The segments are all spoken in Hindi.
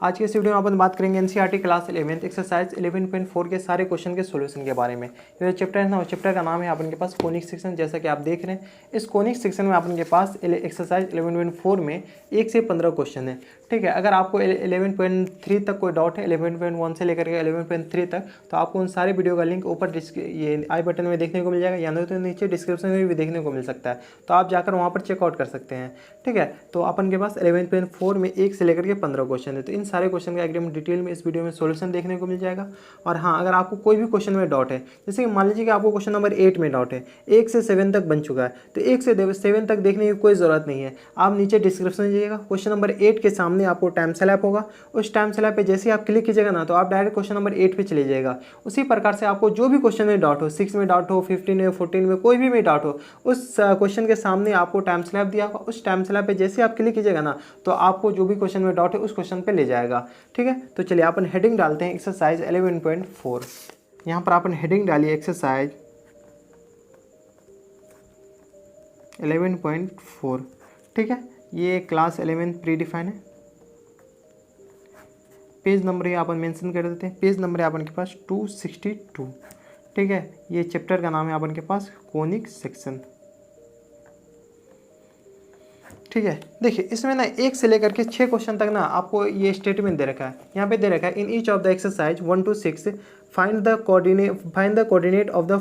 आज के इस वीडियो में अपन बात करेंगे एनसीईआरटी क्लास 11th एक्सरसाइज 11.4 के सारे क्वेश्चन के सॉल्यूशन के बारे में। ये चैप्टर है ना, चैप्टर का नाम है अपन के पास कोनिक सेक्शन। जैसा कि आप देख रहे हैं, इस कोनिक सेक्शन में अपन के पास एक्सरसाइज 11.4 में 1 से 15 क्वेश्चन है। ठीक है, अगर आपको 11.3 तक कोई डाउट है, 11.1 से लेकर के 11.3 तक, तो आपको उन सारे वीडियो का लिंक ऊपर ये आई बटन में देखने को मिल जाएगा, या नहीं तो नीचे डिस्क्रिप्शन में भी देखने को मिल सकता है। तो आप जाकर वहाँ पर चेकआउट कर सकते हैं। ठीक है, तो अपन के पास 11.4 में 1 से लेकर के 15 क्वेश्चन है। तो इन सारे क्वेश्चन का एकदम डिटेल में इस वीडियो में सॉल्यूशन देखने को मिल जाएगा। और हाँ, अगर आपको कोई भी क्वेश्चन में डाउट है, जैसे कि मान लीजिए कि आपको क्वेश्चन नंबर 8 में डाउट है, 1 से 7 तक बन चुका है, तो 1 से 7 तक देखने की कोई ज़रूरत नहीं है। आप नीचे डिस्क्रिप्शन में जाइएगा, क्वेश्चन नंबर 8 के सामने आपको टाइम स्लैप होगा। उस टाइम स्लैप पे जैसे आप क्लिक कीजिएगा ना, तो आप डायरेक्ट क्वेश्चन नंबर 8 पे चले जाएगा। उसी प्रकार से आपको जो भी क्वेश्चन में डाउट हो, 6 में डाउट हो, 15 में, 14 में, कोई भी डाउट हो, उस क्वेश्चन के सामने आपको टाइम स्लैप दिया होगा। उस टाइम स्लैप पे जैसे आप क्लिक कीजिएगा ना, तो आपको जो भी क्वेश्चन में डाउट है उस क्वेश्चन पे ले जाएगा। ठीक है, तो चलिए अपन हेडिंग डालते हैं एक्सरसाइज 11.4। यहाँ पर अपन हेडिंग डालिए एक्सरसाइज 11.4। ठीक है, ये क्लास 11 प्री डिफाइन है। पेज नंबर ये अपन मेंशन कर देते हैं। पेज नंबर है अपन के पास 262। ठीक है, ये चैप्टर का नाम है अपन के पास कोनिक सेक्शन। ठीक है, देखिए इसमें ना 1 से लेकर के 6 क्वेश्चन तक ना आपको ये स्टेटमेंट दे रखा है। यहाँ पे दे रखा है, in each of the exercise 1 to 6 find the coordinate of the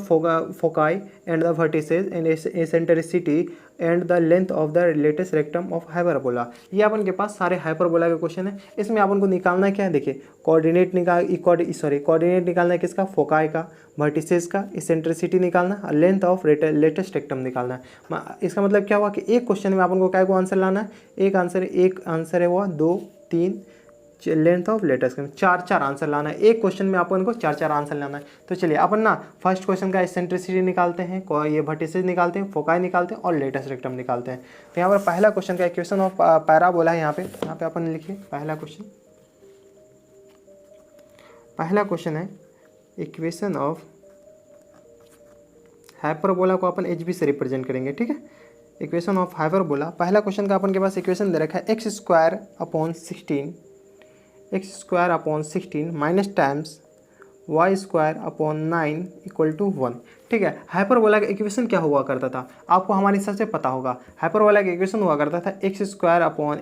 foci and the vertices and eccentricity and the length of the latus rectum of hyperbola. ये अपन के पास सारे हाइपरबोला के क्वेश्चन है। इसमें अपन को निकालना क्या है, देखिए कोऑर्डिनेट निकालना है किसका, फोकाई का, वर्टिसेस का, एसेंट्रिसिटी निकालना और लेंथ ऑफ लेटेस्ट रेक्टम निकालना है। इसका मतलब क्या हुआ कि एक क्वेश्चन में अपन को क्या को आंसर लाना है, एक आंसर है वो 2 3 लेंथ ऑफ लेटेस्ट, 4 आंसर लाना है। एक क्वेश्चन में अपन को 4 आंसर लाना है। तो चलिए अपन ना फर्स्ट क्वेश्चन का एसेंट्रिसिटी निकालते हैं, ये वर्टिसेस निकालते हैं, फोकाई निकालते हैं और लेटेस्ट रेक्टम निकालते हैं। तो यहाँ पर पहला क्वेश्चन का इक्वेशन ऑफ पैराबोला है। यहाँ पे अपन लिखिए पहला क्वेश्चन है इक्वेशन ऑफ हाइपरबोला को अपन एच बी से रिप्रेजेंट करेंगे। ठीक है, इक्वेशन ऑफ हाइपरबोला, पहला क्वेश्चन का अपन के पास इक्वेशन दे रखा है x square upon 16 minus times y square upon 9 equal to 1। ठीक है, हाइपरबोला का इक्वेशन क्या हुआ करता था, आपको हमारे हिसाब से पता होगा। हाइपरबोला का इक्वेशन हुआ करता था x square upon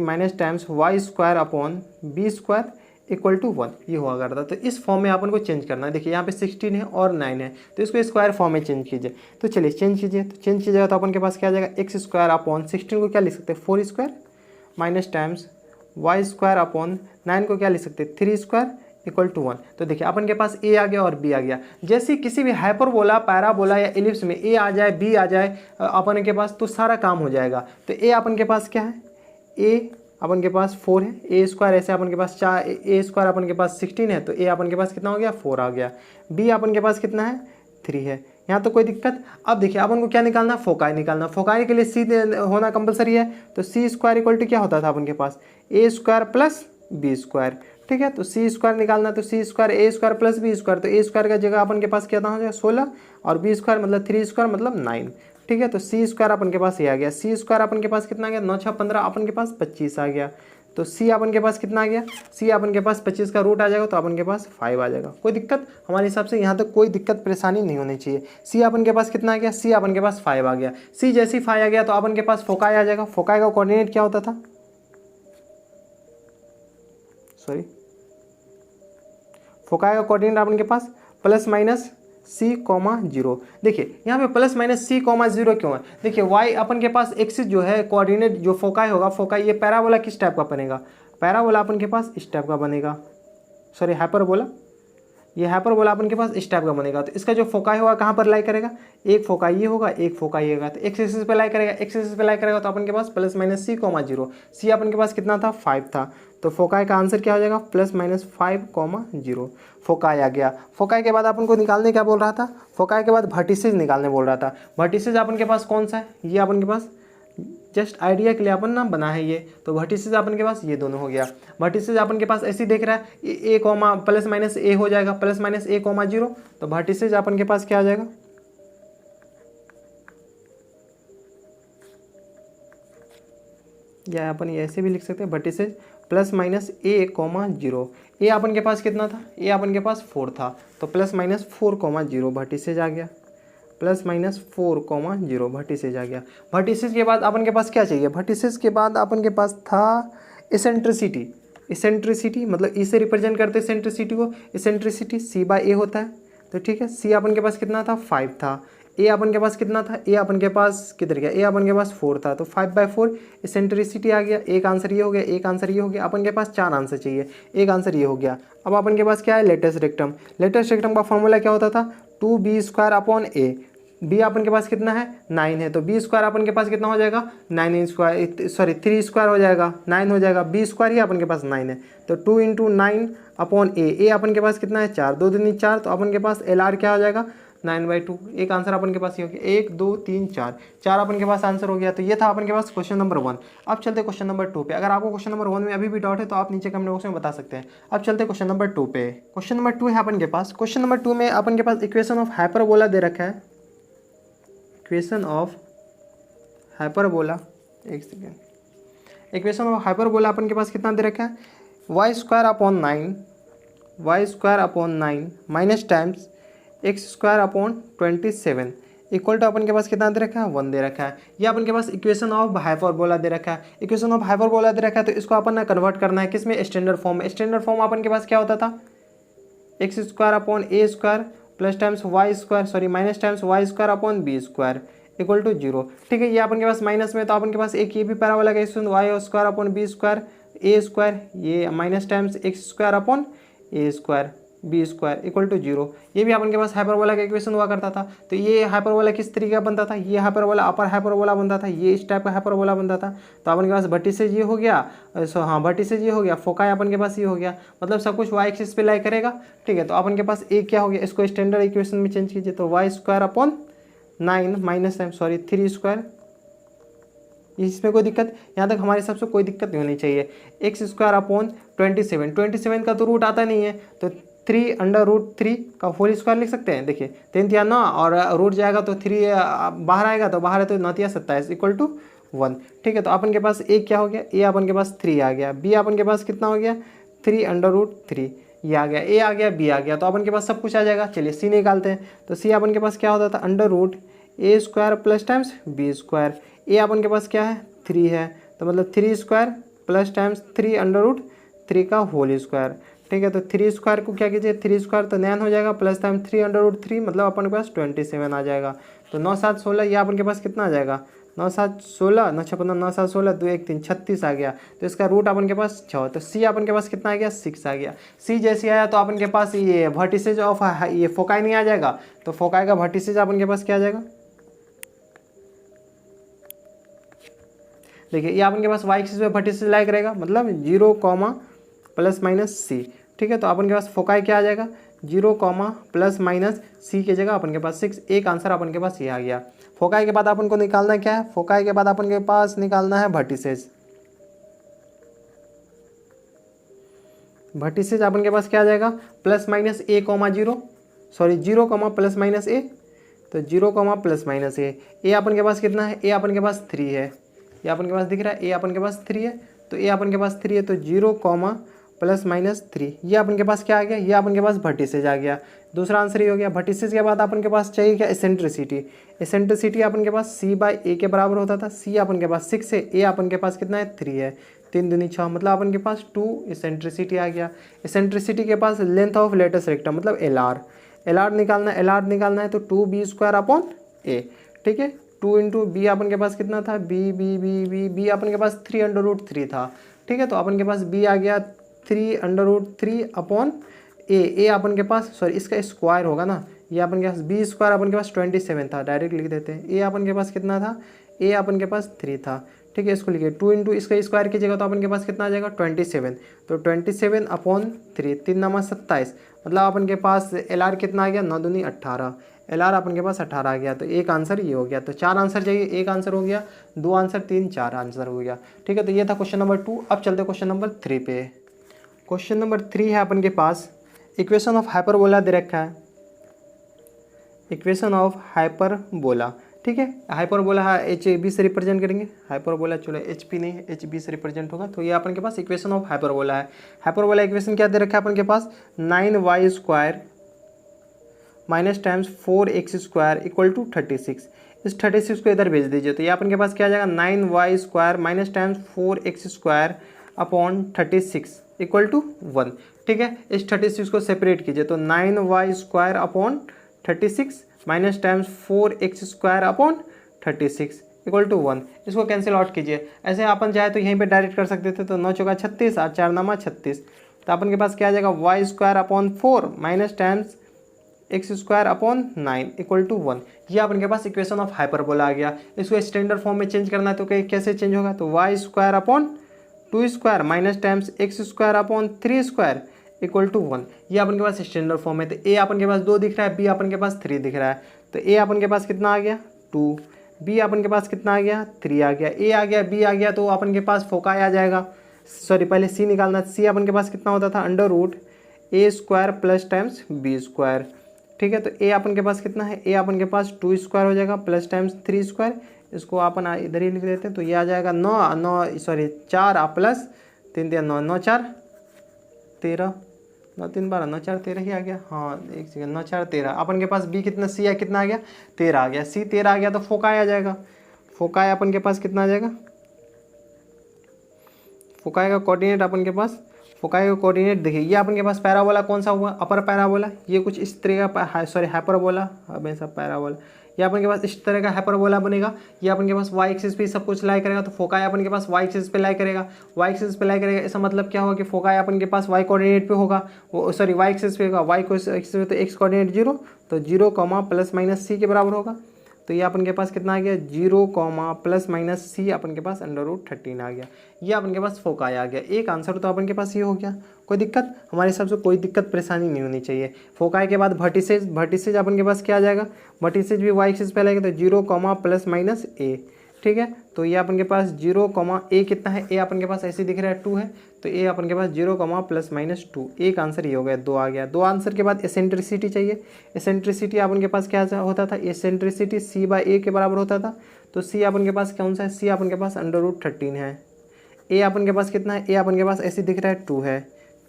minus times y square upon b square equal to 1, ये हुआ करता। तो इस फॉर्म में अपन को चेंज करना है। देखिए यहाँ पे 16 है और 9 है, तो इसको स्क्वायर फॉर्म में चेंज कीजिए। तो चलिए चेंज कीजिए। तो चेंज कीजिएगा तो अपन के पास क्या आ जाएगा, x स्क्वायर अपॉन 16 को क्या लिख सकते हैं, 4 square minus times y square upon 9 को क्या लिख सकते हैं, 3 स्क्वायर इक्वल टू 1। तो देखिए अपन के पास a आ गया और b आ गया। जैसे किसी भी हाइपरबोला, पैराबोला या एलिप्स में a आ जाए, b आ जाए अपन के पास, तो सारा काम हो जाएगा। तो a अपन के पास क्या है, a अपन के पास 4 है, ए स्क्वायर ऐसे अपन के पास 4, ए स्क्वायर अपन के पास 16 है, तो ए अपन के पास कितना हो गया, 4 आ गया। बी अपन के पास कितना है, 3 है। यहाँ तो कोई दिक्कत। अब देखिए अपन को क्या निकालना, फोकाई निकालना। फोकाई के लिए सी होना कंपलसरी है। तो सी स्क्वायर इक्वल टू क्या होता था अपन के पास, a square plus b square. ठीक है, तो सी स्क्वायर निकालना, तो सी स्क्वायर ए स्क्वायर प्लस बी स्क्वायर, तो ए स्क्वायर का जगह अपन के पास क्या था, 16 और बी स्क्वायर मतलब 3 स्क्वायर मतलब 9। ठीक है, तो सी स्क्वायर अपन के पास ये आ गया। सी स्क्वायर अपन के पास कितना आ गया, 9 6 15, अपन के पास 25 आ गया। तो सी अपन के पास कितना आ गया, सी अपन के पास 25 का रूट आ जाएगा, तो अपन के पास 5 आ जाएगा। कोई दिक्कत, हमारे हिसाब से यहाँ तक कोई दिक्कत परेशानी नहीं होनी चाहिए। सी अपन के पास कितना आ गया, सी अपन के पास 5 आ गया। सी जैसी 5 आ गया तो अपन के पास फोकाई आ जाएगा। फोकाई का कोऑर्डिनेट क्या होता था, फोकाई का कोऑर्डिनेट अपन के पास प्लस माइनस c, 0। देखिए यहाँ पे प्लस माइनस c, 0 क्यों है, देखिए y अपन के पास एक्सिस जो है, कोऑर्डिनेट जो फोकाई होगा, फोकाई ये पैराबोला किस टाइप का बनेगा, पैराबोला अपन के पास इस टाइप का बनेगा, हाइपरबोला, ये हाइपरबोला अपन के पास इस टाइप का बनेगा। तो इसका जो फोकाई होगा कहाँ पर लाई करेगा, एक फोकाई ये होगा, एक फोकाई ये होगा, तो एक्स एक्सिस पे लाई करेगा, एक्स एक्सिस पे लाई करेगा, तो अपन के पास प्लस माइनस c, 0। c अपन के पास कितना था, 5 था। तो फोकाई का आंसर क्या हो जाएगा, प्लस माइनस 5, 0। फोकाई आ गया। फोकाई के बाद अपन को निकालने क्या बोल रहा था, फोकाई के बाद वर्टिसेस निकालने बोल रहा था। वर्टिसेस अपन के पास कौन सा है, ये अपन के पास जस्ट आइडिया के लिए अपन ना बना है ये। तो वर्टिसेस अपन के पास ये दोनों हो गया। वर्टिसेस अपन के पास ऐसे देख रहा है, ए कॉमा प्लस माइनस ए हो जाएगा, प्लस माइनस ए, 0। तो वर्टिसेस अपन के पास क्या आ जाएगा, या अपन ये ऐसे भी लिख सकते हैं वर्टिसेज प्लस माइनस ए कॉमा जीरो। ए अपन के पास कितना था, ए अपन के पास 4 था, तो plus minus 4 comma zero vertices आ गया, plus minus 4 comma zero vertices आ गया। वर्टिसेज के बाद अपन के पास क्या चाहिए, वर्टिसेज के बाद अपन के पास था इसेंट्रिसिटी। इसेंट्रिसिटी मतलब ई से रिप्रेजेंट करते हैं इसेंट्रिसिटी को, इसेंट्रिसिटी सी बाय ए होता है। तो ठीक है, सी अपन के पास कितना था 5 था, ए अपन के पास कितना था, ए अपन के पास किधर गया, ए अपन के पास 4 था, तो 5/4 इसेंट्रिसिटी आ गया। एक आंसर ये हो गया, एक आंसर ये हो गया। अपन के पास 4 आंसर चाहिए, एक आंसर ये हो गया। अब अपन के पास क्या है, लेटेस्ट रेक्टम। लेटेस्ट रेक्टम का फॉर्मूला क्या होता था, 2b² अपॉन ए। बी अपन के पास कितना है 9 है, तो b² अपन के पास कितना हो जाएगा 3² हो जाएगा, 9 हो जाएगा। b² ही अपन के पास 9 है, तो 2 × 9 अपॉन ए अपन के पास कितना है 4, 2 दूनी 4, तो अपन के पास LR क्या हो जाएगा 9/2। एक आंसर अपन के पास ये हो गया, 1 2 3 4 अपन के पास आंसर हो गया। तो ये था अपन के पास क्वेश्चन नंबर 1। अब चलते क्वेश्चन नंबर 2 पे। अगर आपको क्वेश्चन नंबर 1 में अभी भी डाउट है तो आप नीचे कमेंट बॉक्स में बता सकते हैं। अब चलते क्वेश्चन नंबर 2 पे। क्वेश्चन नंबर 2 है अपन के पास। क्वेश्चन नंबर 2 में अपन के पास इक्वेशन ऑफ हाइपरबोला दे रखा है, इक्वेशन ऑफ हाइपरबोला, एक सेकेंड, इक्वेशन ऑफ हाइपरबोला अपन के पास कितना दे रखा है, y² upon 9 minus times x² upon 27 equal to अपन के पास कितना दे रखा है 1 दे रखा है। ये अपन के पास इक्वेशन ऑफ हाइपरबोला दे रखा है। इक्वेशन ऑफ हाइपरबोला दे रखा है, तो इसको अपन ने कन्वर्ट करना है किसमें, स्टैंडर्ड फॉर्म में। स्टैंडर्ड फॉर्म अपन के पास क्या होता था, x² upon a² plus times y² sorry minus times y² upon b² equal to 0। ठीक है, ये अपन के पास माइनस में, तो अपन के पास एक ये भी पैराबोला का equation y² upon b² a², ये minus times x² upon a² b² equal to 0। ये भी अपन के पास हाइपरबोला का इक्वेशन हुआ करता था। तो ये हाइपरबोला किस तरीके का बनता था, ये हाइपरबोला अपर हाइपरबोला बनता था, ये इस टाइप का हाइपरबोला बनता था। तो अपन के पास वर्टिसेज ये हो गया, वर्टिसेज ये हो गया, फोकाई अपन के पास ये हो गया, मतलब सब कुछ y एक्सिस पे लाई करेगा। ठीक है, तो अपन के पास एक क्या हो गया, इसको स्टैंडर्ड इक्वेशन में चेंज कीजिए, तो y² अपॉन 9 माइनस टाइम 3², इसमें कोई दिक्कत, यहाँ तक हमारे हिसाब से कोई दिक्कत नहीं होनी चाहिए। x² अपॉन 27 का तो रूट आता नहीं है, तो 3√3 का होल स्क्वायर लिख सकते हैं। देखिए 3 या 9 और रूट जाएगा तो 3 बाहर आएगा, तो बाहर है तो 9 या 27 इक्वल टू 1। ठीक है, तो अपन के पास a क्या हो गया, a अपन के पास 3 आ गया, b अपन के पास कितना हो गया 3√3 ये आ गया, a आ गया, b आ गया, तो अपन के पास सब कुछ आ जाएगा। चलिए c निकालते हैं, तो c अपन के पास क्या होता था √a² plus times b²। a अपन के पास क्या है 3 है, तो मतलब 3² प्लस टाइम्स 3√3 का होल स्क्वायर। ठीक है, तो 3² को क्या कीजिए, 3² तो 9 हो जाएगा, प्लस टाइम 3√3 मतलब अपन के पास 27 आ जाएगा। तो 9 7 16 ये अपन के पास कितना आ जाएगा 9 7 16 9 6 15 9 7 16 2 1 3 36 आ गया। तो इसका रूट अपन के पास 6, तो सी अपन के पास कितना आ गया 6 आ गया। सी जैसे आया तो अपन के पास ये वर्टिसेज ऑफ ये फोकाई नहीं आ जाएगा, तो फोकाई का वर्टिसेज अपन के पास क्या आ जाएगा, देखिए ये अपन के पास y एक्सिस पे वर्टिसेज लाइक रहेगा, मतलब 0, प्लस माइनस सी। ठीक है, तो अपन के पास फोकाई क्या आ जाएगा 0, प्लस माइनस सी की जगह अपन के पास 6। एक आंसर अपन के पास ये आ गया। फोकाई के बाद अपन को निकालना क्या है, फोकाई के बाद अपन के पास निकालना है वर्टिसेज। वर्टिसेज अपन के पास क्या आ जाएगा plus minus a, 0 sorry 0, plus minus A, तो 0, प्लस माइनस ए अपन के पास कितना है, a अपन के पास 3 है, ये अपन के पास दिख रहा है, a अपन के पास 3 है, तो a अपन के पास 3 है, तो 0, प्लस माइनस 3 ये अपन के पास क्या आ गया, ये अपन के पास वर्टिसेज आ गया। दूसरा आंसर ये हो गया। वर्टिसेज के बाद अपन के पास चाहिए क्या एसेंट्रिसिटी। एसेंट्रिसिटी अपन के पास c/a के बराबर होता था, c अपन के पास 6 है, a अपन के पास कितना है 3 है, 3 दूनी 6 मतलब अपन के पास 2 एसेंट्रिसिटी आ गया। एसेंट्रिसिटी के पास लेंथ ऑफ लेटेस्ट रेक्टम मतलब LR निकालना है, तो 2b² अपॉन a। ठीक है, 2 × b अपन के पास कितना था b अपन के पास 3√3 था। ठीक है, तो अपन के पास b आ गया 3√3 अपॉन a अपन के पास सॉरी इसका स्क्वायर होगा ना, ये अपन के पास b² अपन के पास 27 था, डायरेक्ट लिख देते हैं। a अपन के पास कितना था, a अपन के पास 3 था। ठीक है, इसको लिखिए 2 × इसका स्क्वायर कीजिएगा तो अपन के पास कितना आ जाएगा 27, तो 27 अपॉन 3 3 9 27 मतलब अपन के पास LR कितना आ गया 9 दूनी 18, LR अपन के पास 18 आ गया। तो एक आंसर ये हो गया। तो 4 आंसर चाहिए, एक आंसर हो गया, 2 आंसर 3 4 आंसर हो गया। ठीक है, तो ये था क्वेश्चन नंबर 2। अब चलते क्वेश्चन नंबर 3 पे। क्वेश्चन नंबर 3 है अपन के पास इक्वेशन ऑफ हाइपरबोला दे रखा है, इक्वेशन ऑफ हाइपरबोला। ठीक है। हाइपरबोला एच बी से रिप्रेजेंट करेंगे, हाइपरबोला चलो एच पी नहीं है, एच बी से रिप्रेजेंट होगा। तो ये अपन के पास इक्वेशन ऑफ हाइपरबोला है। हाइपरबोला इक्वेशन क्या दे रखा है अपन के पास, 9y² minus times 4x² equal to 36। इस 36 को इधर भेज दीजिए, तो ये अपन के पास क्या आ जाएगा, 9y² minus times 4x² upon 36 equal to 1। ठीक है, इस 36 को सेपरेट कीजिए, तो 9y² upon 36 minus times 4x² upon 36 equal to 1। इसको कैंसिल आउट कीजिए। ऐसे अपन चाहे तो यहीं पे डायरेक्ट कर सकते थे, तो 9 चौका 36 और 4 नामा 36। तो अपन के पास क्या आ जाएगा, y² upon 4 minus times x² upon 9 equal to 1। ये अपन के पास इक्वेशन ऑफ हाइपरबोला आ गया। इसको स्टैंडर्ड फॉर्म में चेंज करना है, तो कैसे चेंज होगा, तो y² upon 2² minus times x² upon 3² equal to 1। ये अपन के पास स्टैंडर्ड फॉर्म है। तो a अपन के पास 2 दिख रहा है, b अपन के पास 3 दिख रहा है। तो a अपन के पास कितना आ गया 2, b अपन के पास कितना आ गया 3 आ गया, a आ गया, b आ गया, तो अपन के पास फोकाई आ जाएगा। सॉरी पहले c निकालना, c अपन के पास कितना होता था √a² प्लस टाइम्स b²। ठीक है, तो a अपन के पास कितना है, a अपन के पास 2² हो जाएगा प्लस टाइम्स 3²। इसको अपन इधर ही लिख देते हैं, तो ये आ जाएगा 4 प्लस 3 3 9 9 4 13 9 3 12 9 4 13 ही आ गया। हाँ एक सेकंड, 9 4 13। अपन के पास b कितना, c है कितना आ गया 13 आ गया, c 13 आ गया, तो फोकाई आ जाएगा। फोकाई अपन के पास कितना आ जाएगा, फोकाई का कोऑर्डिनेट अपन के पास, फोकाई का कोऑर्डिनेट देखिए, ये अपन के पास पैराबोला कौन सा हुआ, अपर पैराबोला। ये कुछ इस तरह का सॉरी हाइपरबोला, अब ऐसा पैराबोला, ये अपन के पास इस तरह का हाइपरबोला बनेगा। ये अपन के पास y एक्सिस पे सब कुछ लाई करेगा, तो फोकाई अपन के पास y एक्सिस पे लाई करेगा, y एक्सिस पे लाई करेगा। इसका मतलब क्या होगा कि फोकाई अपन के पास y कोऑर्डिनेट पे होगा, वो सॉरी y एक्सिस पे होगा, y को एक्सिस पे, तो x कोऑर्डिनेट 0, तो 0 प्लस माइनस c के बराबर होगा। तो ये अपन के पास कितना आ गया 0 प्लस माइनस c अपन के पास √13 आ गया। ये अपन के पास फोकाई आ गया। एक आंसर तो अपन के पास ये हो गया। कोई दिक्कत, हमारे हिसाब से कोई दिक्कत परेशानी नहीं होनी चाहिए। फोकाई के बाद वर्टिसेज, वर्टिसेज अपन के पास क्या आ जाएगा, वर्टिसेज भी y एक्सिस पे लगेगा, तो 0 प्लस माइनस a। ठीक है, तो ये अपन के पास 0 a कितना है, a अपन के पास ऐसे दिख रहा है 2 है, तो a अपन के पास 0 प्लस माइनस 2। एक आंसर ये हो गया, 2 आ गया। 2 आंसर के बाद एसेंट्रिसिटी चाहिए। एसेंट्रिसिटी अपन के पास क्या होता था, एसेंट्रिसिटी c/a के बराबर होता था। तो c अपन के पास कौन सा है, c अपन के पास √13 है। a अपन के पास कितना है, a अपन के पास ऐसे दिख रहा है 2 है,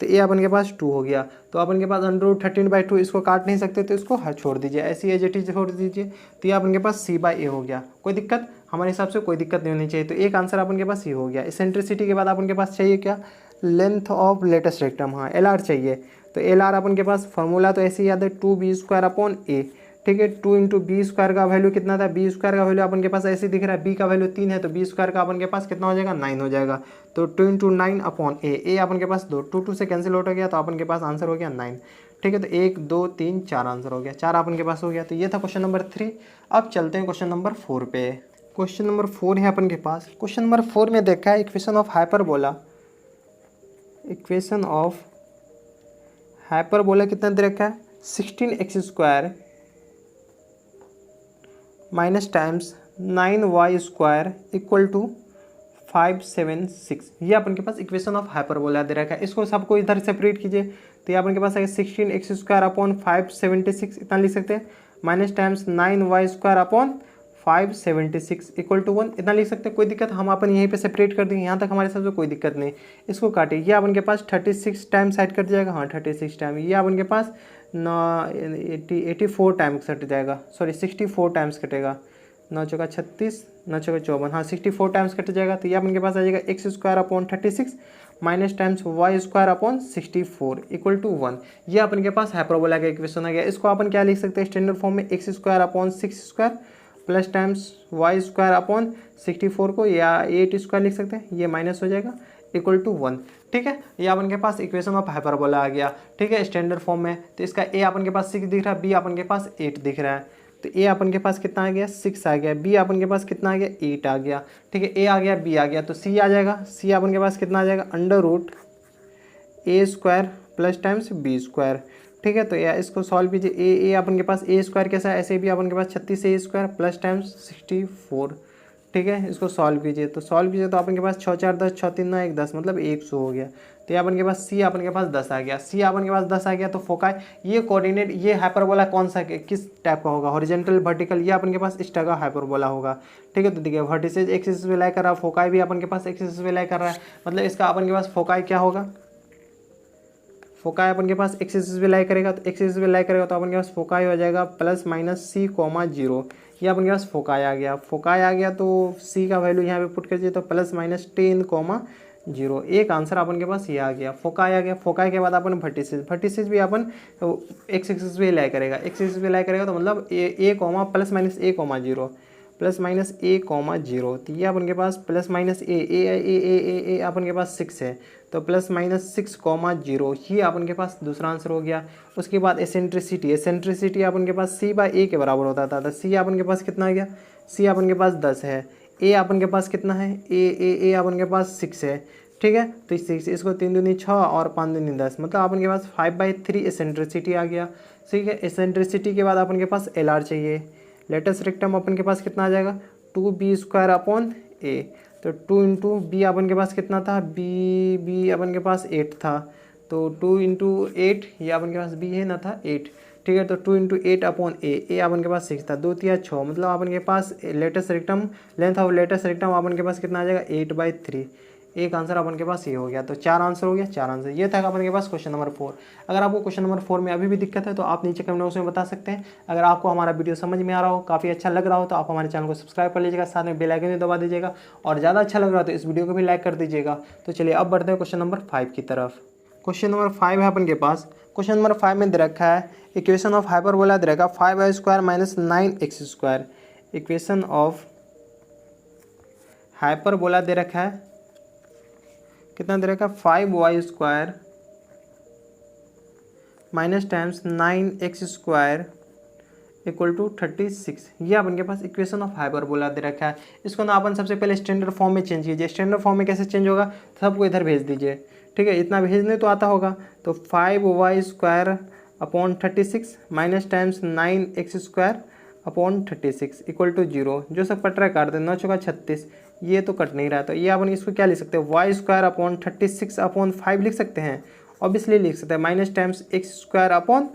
तो a अपन के पास 2 हो गया। तो अपन के पास √13/2, इसको काट नहीं सकते, तो इसको छोड़ दीजिए, ऐसी एज इट इज छोड़ दीजिए। तो ये अपन के पास c/a हो गया। कोई दिक्कत, हमारे हिसाब से कोई दिक्कत नहीं होनी चाहिए। तो एक आंसर अपन के पास ये हो गया। एसेंट्रिसिटी के बाद अपन के पास चाहिए क्या, लेंथ ऑफ लेटेस्ट रेक्टम, हाँ LR चाहिए। तो LR अपन के पास फॉर्मूला तो ऐसे ही याद है, 2b² अपॉन a। ठीक है, 2 × b² का वैल्यू कितना था, b² का वैल्यू अपन के पास ऐसे दिख रहा है, b का वैल्यू 3 है, तो b² का अपन के पास कितना हो जाएगा 9 हो जाएगा। तो 2 × 9 अपॉन a अपन के पास 2 2 से कैंसिल आउट हो गया, तो अपन के पास आंसर हो गया 9। ठीक है, तो 1 2 3 4 आंसर हो गया, 4 अपन के पास हो गया। तो ये था क्वेश्चन नंबर 3। अब चलते हैं क्वेश्चन नंबर 4 पे। क्वेश्चन नंबर 4 है अपन के पास। क्वेश्चन नंबर 4 में देखा है equation of hyperbola, equation of hyperbola कितना दे रखा है, 16x² minus times 9y² equal to 576। ये अपन के पास इक्वेशन ऑफ हाइपरबोला दे रखा है। इसको सबको इधर सेपरेट कीजिए, तो ये अपन के पास है 16x² अपॉन 576 इतना लिख सकते हैं, minus times 9y² upon 576 equal to 1 इतना लिख सकते हैं। कोई दिक्कत, हम अपन यहीं पे सेपरेट कर देंगे, यहाँ तक हमारे हिसाब से कोई दिक्कत नहीं। इसको काटिए, ये अपन के पास 36 टाइम साइड कट जाएगा, हाँ 36 टाइम। ये अपन के पास 84 टाइम्स कट जाएगा, सॉरी 64 टाइम्स कटेगा, 9 चौका 36 9 चौका 54, हाँ 64 टाइम्स कट जाएगा। तो ये अपन के पास आ जाएगा x² upon 36 minus times y² upon 64 equal to 1। ये अपन के पास हाइपरबोला का इक्वेशन आ गया। इसको अपन क्या लिख सकते हैं स्टैंडर्ड फॉर्म में, x² upon 6² plus times y² upon 64 को या 8² लिख सकते हैं, ये माइनस हो जाएगा इक्वल टू 1। ठीक है, ये अपन के पास इक्वेशन ऑफ हाइपरबोला आ गया। ठीक है, स्टैंडर्ड फॉर्म में। तो इसका a अपन के पास 6 दिख रहा है, b अपन के पास 8 दिख रहा है। तो a अपन के पास कितना आ गया 6 आ गया, b अपन के पास कितना आ गया 8 आ गया। ठीक है, a आ गया, b आ गया, तो c आ जाएगा। c अपन के पास कितना आ जाएगा √a² प्लस टाइम्स b²। ठीक है, तो या इसको सॉल्व कीजिए। a अपन के पास a² कैसा है, ऐसे भी अपन के पास 36a² प्लस टाइम्स 64। ठीक है। इसको सॉल्व कीजिए, तो सॉल्व कीजिए तो अपन के पास 6 4 10, 6 3 9 1 10 मतलब 100 हो गया। तो ये अपन के पास सी अपन के पास 10 आ गया। सी अपन के पास 10 आ गया तो फोकाई ये कोऑर्डिनेट ये हाइपरबोला कौन सा किस टाइप का होगा, हॉरिजॉन्टल वर्टिकल, ये अपन के पास इस टाइप का हाइपरबोला होगा। ठीक है। तो देखिए वर्टिसेज एक्सिस पे लाई कर रहा है, फोकाई भी अपन के पास एक्सिस पे लाई कर रहा है, मतलब इसका अपन के पास फोकाई क्या होगा, फोकाई अपन के पास एक्सिस पे लाई करेगा, तो एक्सिस पे लाई करेगा तो अपन के पास फोकाई हो जाएगा प्लस माइनस सी कोमा 0। ये अपन के पास फोकाई आ गया। फोकाई आ गया तो सी का वैल्यू यहाँ पे पुट कीजिए तो प्लस माइनस 10 कोमा 0। एक आंसर अपन के पास ये आ गया, फोकाई आ गया। फोकाई के बाद अपन वर्टिसेज भी अपन एक्स एक्सिस पे लाई करेगा, एक्स एक्सिस पे लाई करेगा तो मतलब ए कोमा प्लस माइनस ए कोमा 0 प्लस माइनस ए कोमा 0। तो ये अपन के पास प्लस माइनस ए अपन के पास 6 है, तो प्लस माइनस 6 कोमा 0 ये अपन के पास दूसरा आंसर हो गया। उसके बाद एसेंट्रिसिटी, एसेंट्रिसिटी अपन के पास सी बाई ए के बराबर होता था, तो सी अपन के पास कितना आ गया, सी अपन के पास 10 है, ए अपन के पास कितना है, ए अपन के पास 6 है। ठीक है। तो 6 इसको 3 दूनी 6 और 5 दूनी 10 मतलब अपन के पास 5/3 एसेंट्रिसिटी आ गया। ठीक है। एसेंट्रिसिटी के बाद अपन के पास एल आर चाहिए। लेटेस्ट रेक्टम अपन के पास कितना आ जाएगा 2b² अपॉन ए, तो 2 इंटू बी अपन के पास कितना था, बी अपन के पास 8 था, तो 2 इंटू 8 ये अपन के पास बी है ना था 8। ठीक है। तो 2 इंटू 8 अपॉन ए अपन के पास 6 था, 2 3 6 मतलब अपन के पास latus rectum length of latus rectum अपन के पास कितना आ जाएगा 8/3। एक आंसर अपन के पास ये हो गया। तो 4 आंसर हो गया, 4 आंसर ये था अपन के पास क्वेश्चन नंबर 4। अगर आपको क्वेश्चन नंबर 4 में अभी भी दिक्कत है तो आप नीचे कमेंट बॉक्स में बता सकते हैं। अगर आपको हमारा वीडियो समझ में आ रहा हो, काफ़ी अच्छा लग रहा हो, तो आप हमारे चैनल को सब्सक्राइब कर लीजिएगा, साथ में बेल आइकन भी दबा दीजिएगा, और ज़्यादा अच्छा लग रहा हो तो इस वीडियो को भी लाइक कर दीजिएगा। तो चलिए अब बढ़ते हैं क्वेश्चन नंबर 5 की तरफ। क्वेश्चन नंबर 5 है अपन के पास। क्वेश्चन नंबर 5 में दे रखा है इक्वेशन ऑफ हाइपरबोला दे रखा 5y² minus 9x²। Equation of hyperbola दे रखा है कितना दे रखा 5y² minus times 9x² equal to 36। ये अपन के पास इक्वेशन ऑफ हाइपरबोला दे रखा है। इसको ना अपन सबसे पहले स्टैंडर्ड फॉर्म में चेंज कीजिए। स्टैंडर्ड फॉर्म में कैसे चेंज होगा, सबको इधर भेज दीजिए। ठीक है। इतना भेजने तो आता होगा, तो 5y² upon 36 minus times 9x² upon 36 equal to 0। जो सब कट रहा है काट दे, 9 चौका 36, ये तो कट नहीं रहा, तो ये अपन इसको क्या लिख सकते हैं y² अपॉन 36 अपॉन 5 लिख सकते हैं, ऑब्वियसली लिख सकते हैं, माइनस टाइम्स x² अपॉन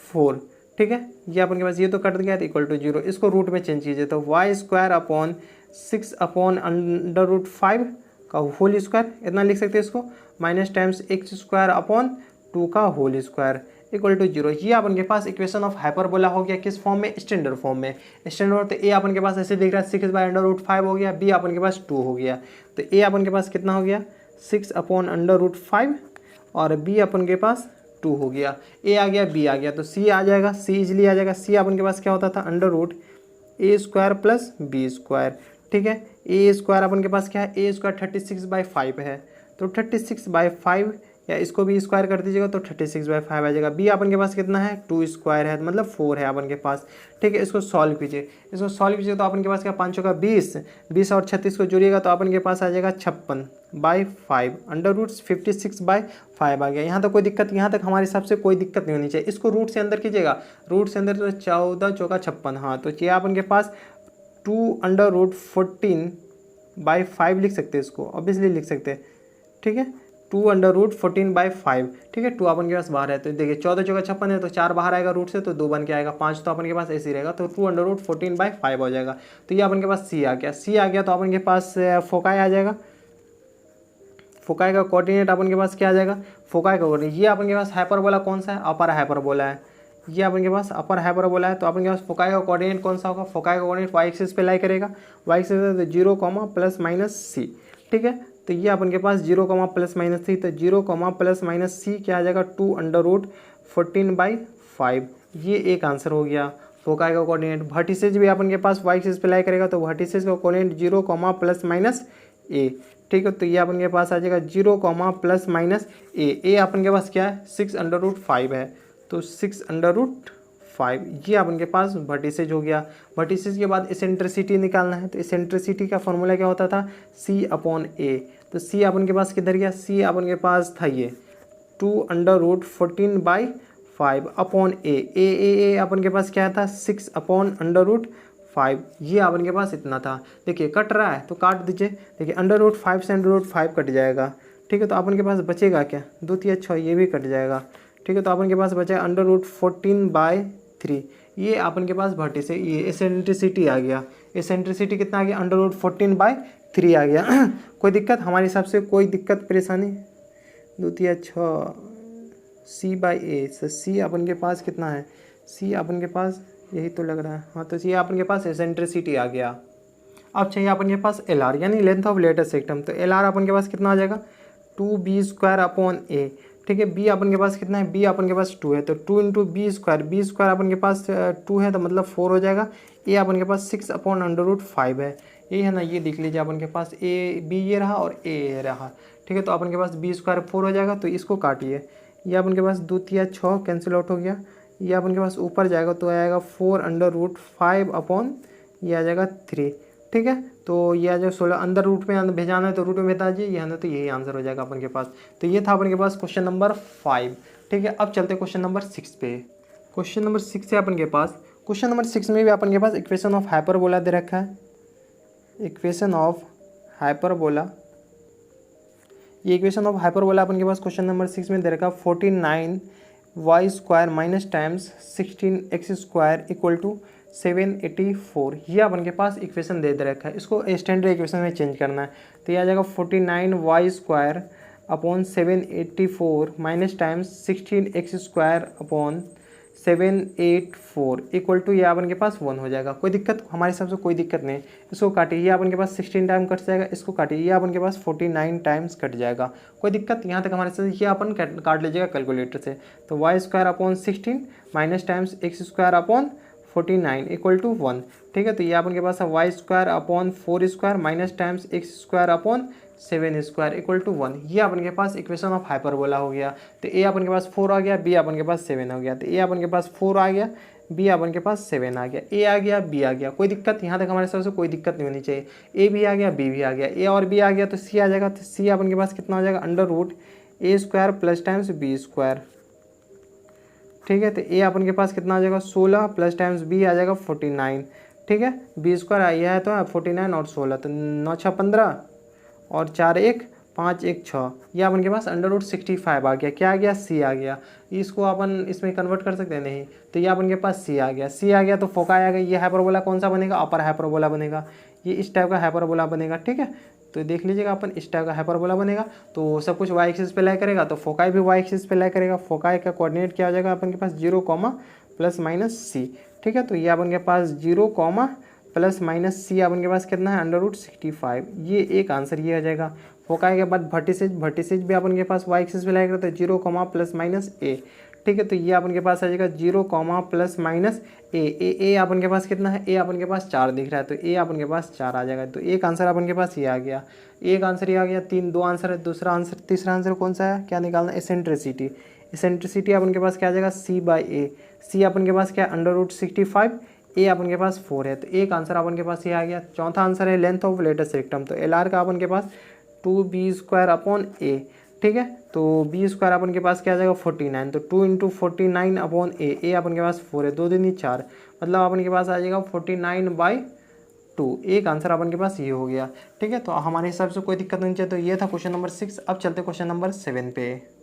4। ठीक है। ये अपन के पास ये तो कट गया, तो इक्वल टू 0। इसको रूट में चेंज कीजिए, तो y² अपॉन 6 अपॉन √5 का होल स्क्वायर इतना लिख सकते हैं इसको, माइनस टाइम्स x² अपॉन 2 का होल स्क्वायर इक्वल टू 0। ये अपन के पास इक्वेशन ऑफ हाइपरबोला हो गया। किस फॉर्म में, स्टैंडर्ड फॉर्म में। स्टैंडर्ड तो ए अपन के पास ऐसे दिख रहा है 6/√5 हो गया, बी अपन के पास 2 हो गया, तो ए अपन के पास कितना हो गया 6 अपॉन √5 और बी अपन के पास 2 हो गया। ए आ गया, बी आ गया, तो सी आ जाएगा, सी इजली आ जाएगा। सी अपन के पास क्या होता था √a² प्लस b²। ठीक है। a² अपन के पास क्या है, a² 36/5 है, तो 36/5 या इसको भी स्क्वायर कर दीजिएगा तो 36/5 आ जाएगा। बी अपन के पास कितना है 2² है, मतलब 4 है अपन के पास। ठीक है। इसको सॉल्व कीजिए, इसको सॉल्व कीजिए तो अपन के पास क्या 5 का 20, 20 और 36 को जोड़िएगा तो अपन के पास आ जाएगा 56/5 √56/5 आ गया। यहाँ तक कोई दिक्कत, यहाँ तक हमारे हिसाब से कोई दिक्कत नहीं होनी चाहिए। इसको रूट से अंदर कीजिएगा, रूट से अंदर तो 14 चौका 56, हाँ, तो ये अपन के पास 2√14/5 लिख सकते हैं, इसको ऑब्वियसली लिख सकते हैं। ठीक है। 2√14/5। ठीक है। 2 अपन के पास बाहर है, तो देखिए 14 चौका 56 है, तो 4 बाहर आएगा रूट से, तो 2 बन के आएगा, 5 तो अपन के पास ऐसे ही रहेगा, तो 2√14/5 हो जाएगा। तो ये अपन के पास सी आ गया। सी आ गया तो अपन के पास फोकाई आ जाएगा। फोकाई का कोऑर्डिनेट अपन के पास क्या आ जाएगा, फोकाई का कोऑर्डिनेट ये अपन के पास हाइपरबोला कौन सा है, अपर हाइपरबोला है। ये अपन के पास अपर हाइपरबोला है, तो अपन के पास फोकाई का कोऑर्डिनेट कौन सा होगा, फोकाई का कोऑर्डिनेट y एक्सिस पे लाई करेगा, y एक्सिस तो 0, प्लस माइनस सी। ठीक है। तो ये अपन के पास 0, प्लस माइनस सी, तो 0, प्लस माइनस सी क्या आ जाएगा 2√14/5। ये एक आंसर हो गया फोकाई का कोऑर्डिनेट। वर्टिसेज भी अपन के पास y एक्सिस पे लाई करेगा, तो वर्टिसेज का कोऑर्डिनेट 0, प्लस माइनस ए। ठीक है। तो ये अपन के पास आ जाएगा 0, प्लस माइनस ए अपन के पास क्या है 6√5 है, तो 6√5 ये अपन के पास वर्टिसेज हो गया। वर्टिसेज के बाद एसेंट्रिसिटी निकालना है, तो एसेंट्रिसिटी का फॉर्मूला क्या होता था c अपॉन ए, तो c अपन के पास किधर गया, c अपन के पास था ये 2√14/5 अपॉन ए अपन के पास क्या था 6 अपॉन 5, ये अपन के पास इतना था। देखिए कट रहा है तो काट दीजिए। देखिए √5 से √5 कट जाएगा, ठीक है। तो अपन के पास बचेगा क्या, 2 3 6, ये भी कट जाएगा, ठीक है। तो अपन के पास बचा √14/3। ये अपन के पास वर्टिस, ये एसेंट्रिसिटी आ गया। एसेंट्रिसिटी कितना आ गया, √14/3 आ गया। कोई दिक्कत हमारे हिसाब से, कोई दिक्कत परेशानी। 2 3 6 C/A, सी अपन के पास कितना है, सी अपन के पास यही तो लग रहा है, हाँ। तो ये अपन के पास एसेंट्रिसिटी आ गया। अब चाहिए अपन के पास LR यानी लेंथ ऑफ लेटेस्ट सेक्टम। तो LR अपन के पास कितना आ जाएगा, 2B²/A, ठीक है। B अपन के पास कितना है, B अपन के पास 2 है, तो 2 × B² अपन के पास 2 है, तो मतलब 4 हो जाएगा। A अपन के पास 6/√5 है, यही है ना। ये देख लीजिए अपन के पास B ये रहा और A ये रहा, ठीक है। तो अपन के पास B² 4 हो जाएगा, तो इसको काटिए। ये अपन के पास 2 3 6 कैंसिल आउट हो गया। ये अपन के पास ऊपर जाएगा तो आएगा 4/5 ये आ जाएगा 3, ठीक है। तो ये आ जाएगा 16, अंदर रूट में भेजाना है तो रूट में भेजा दीजिए, ये है ना। तो यही आंसर हो जाएगा अपन के पास। तो ये था अपन के पास क्वेश्चन नंबर 5, ठीक है। अब चलते हैं क्वेश्चन नंबर 6 पे। क्वेश्चन नंबर 6 है अपन के पास। क्वेश्चन नंबर 6 में भी अपन के पास इक्वेशन ऑफ हाइपरबोला दे रखा है। इक्वेशन ऑफ हाइपरबोला, ये इक्वेशन ऑफ हाइपरबोला अपन के पास क्वेश्चन नंबर 6 में दे रखा है। 49y² minus times 16x² = 784। ये अपन के पास इक्वेशन दे रखा है। इसको स्टैंडर्ड इक्वेशन में चेंज करना है। तो ये आ जाएगा 49y² / 784 माइनस टाइम्स 16x² / 784 = ये अपन के पास 1 हो जाएगा। कोई दिक्कत हमारे हिसाब से, कोई दिक्कत नहीं। इसको काटिए, ये अपन के पास 16 टाइम कट जाएगा, इसको काटिए, ये अपन के पास 49 टाइम्स कट जाएगा। कोई दिक्कत यहाँ तक हमारे साथ, ये अपन काट लीजिएगा कैलकुलेटर से। तो y² / 16 माइनस टाइम्स x² / 49 = 1, ठीक है। तो ये अपन के पास है y² / 4² माइनस टाइम्स x² / 7² = 1। ये अपन के पास इक्वेशन ऑफ हाइपरबोला हो गया। तो a अपन के पास 4 आ गया, b अपन के पास 7 हो गया। तो a अपन के पास 4 आ गया, b अपन के पास 7 आ गया, a आ गया, b आ गया। कोई दिक्कत यहाँ तक हमारे हिसाब से, कोई दिक्कत नहीं होनी चाहिए। a भी आ गया, b भी आ गया, a और b आ गया तो c आ जाएगा। तो c अपन के पास कितना हो जाएगा, √a² प्लस टाइम्स b², ठीक है। तो a अपन के पास कितना आ जाएगा, 16 प्लस टाइम्स b आ जाएगा 49, ठीक है। b² आया है तो 49 और 16, तो 9 6 15 और 4 1 5 1 6। यह अपन के पास √65 आ गया। क्या आ गया, c आ गया। इसको अपन इसमें कन्वर्ट कर सकते हैं, नहीं। तो ये अपन के पास c आ गया। c आ गया तो फोकाई आ गई। ये हाइपरबोला कौन सा बनेगा, अपर हाइपरबोला बनेगा। ये इस टाइप का हाइपरबोला बनेगा, ठीक है। तो देख लीजिएगा अपन, इस टाइप का हाइपरबोला बनेगा। तो सब कुछ y एक्सिस पे लाई करेगा, तो फोकाई भी y एक्सिस पे लाई करेगा। फोकाई का कोऑर्डिनेट क्या हो जाएगा अपन के पास, 0, ±c, ठीक है। तो ये अपन के पास 0, ±c अपन के पास कितना है, √65। ये एक आंसर ये आ जाएगा। फोकाई के बाद वर्टिसेज भी अपन के पास y एक्सिस पे लाई करेगा, तो 0, ±a, ठीक है। तो ये अपन के पास आ जाएगा 0, ±a। अपन के पास कितना है, a अपन के पास 4 दिख रहा है, तो a अपन के पास 4 आ जाएगा। तो एक आंसर अपन के पास ये आ गया, एक आंसर ये आ गया। 2 आंसर है। दूसरा आंसर, तीसरा आंसर कौन सा है, क्या निकालना है, एसेंट्रिसिटी। एसेंट्रिसिटी अपन के पास क्या आ जाएगा, C/A। c अपन के पास क्या है, √65, a अपन के पास 4 है। तो एक आंसर अपन के पास ये आ गया। चौथा आंसर है लेंथ ऑफ लेटेस्ट सेक्टम। तो LR का अपन के पास 2B²/A, ठीक है। तो b² अपन के पास क्या आ जाएगा, 49। तो 2 × 49/A, a अपन के पास 4 है, 2 दूनी 4, मतलब अपन के पास आ जाएगा 49/2। एक आंसर अपन के पास ये हो गया, ठीक है। तो हमारे हिसाब से कोई दिक्कत नहीं चाहिए। तो ये था क्वेश्चन नंबर 6। अब चलते क्वेश्चन नंबर 7 पे।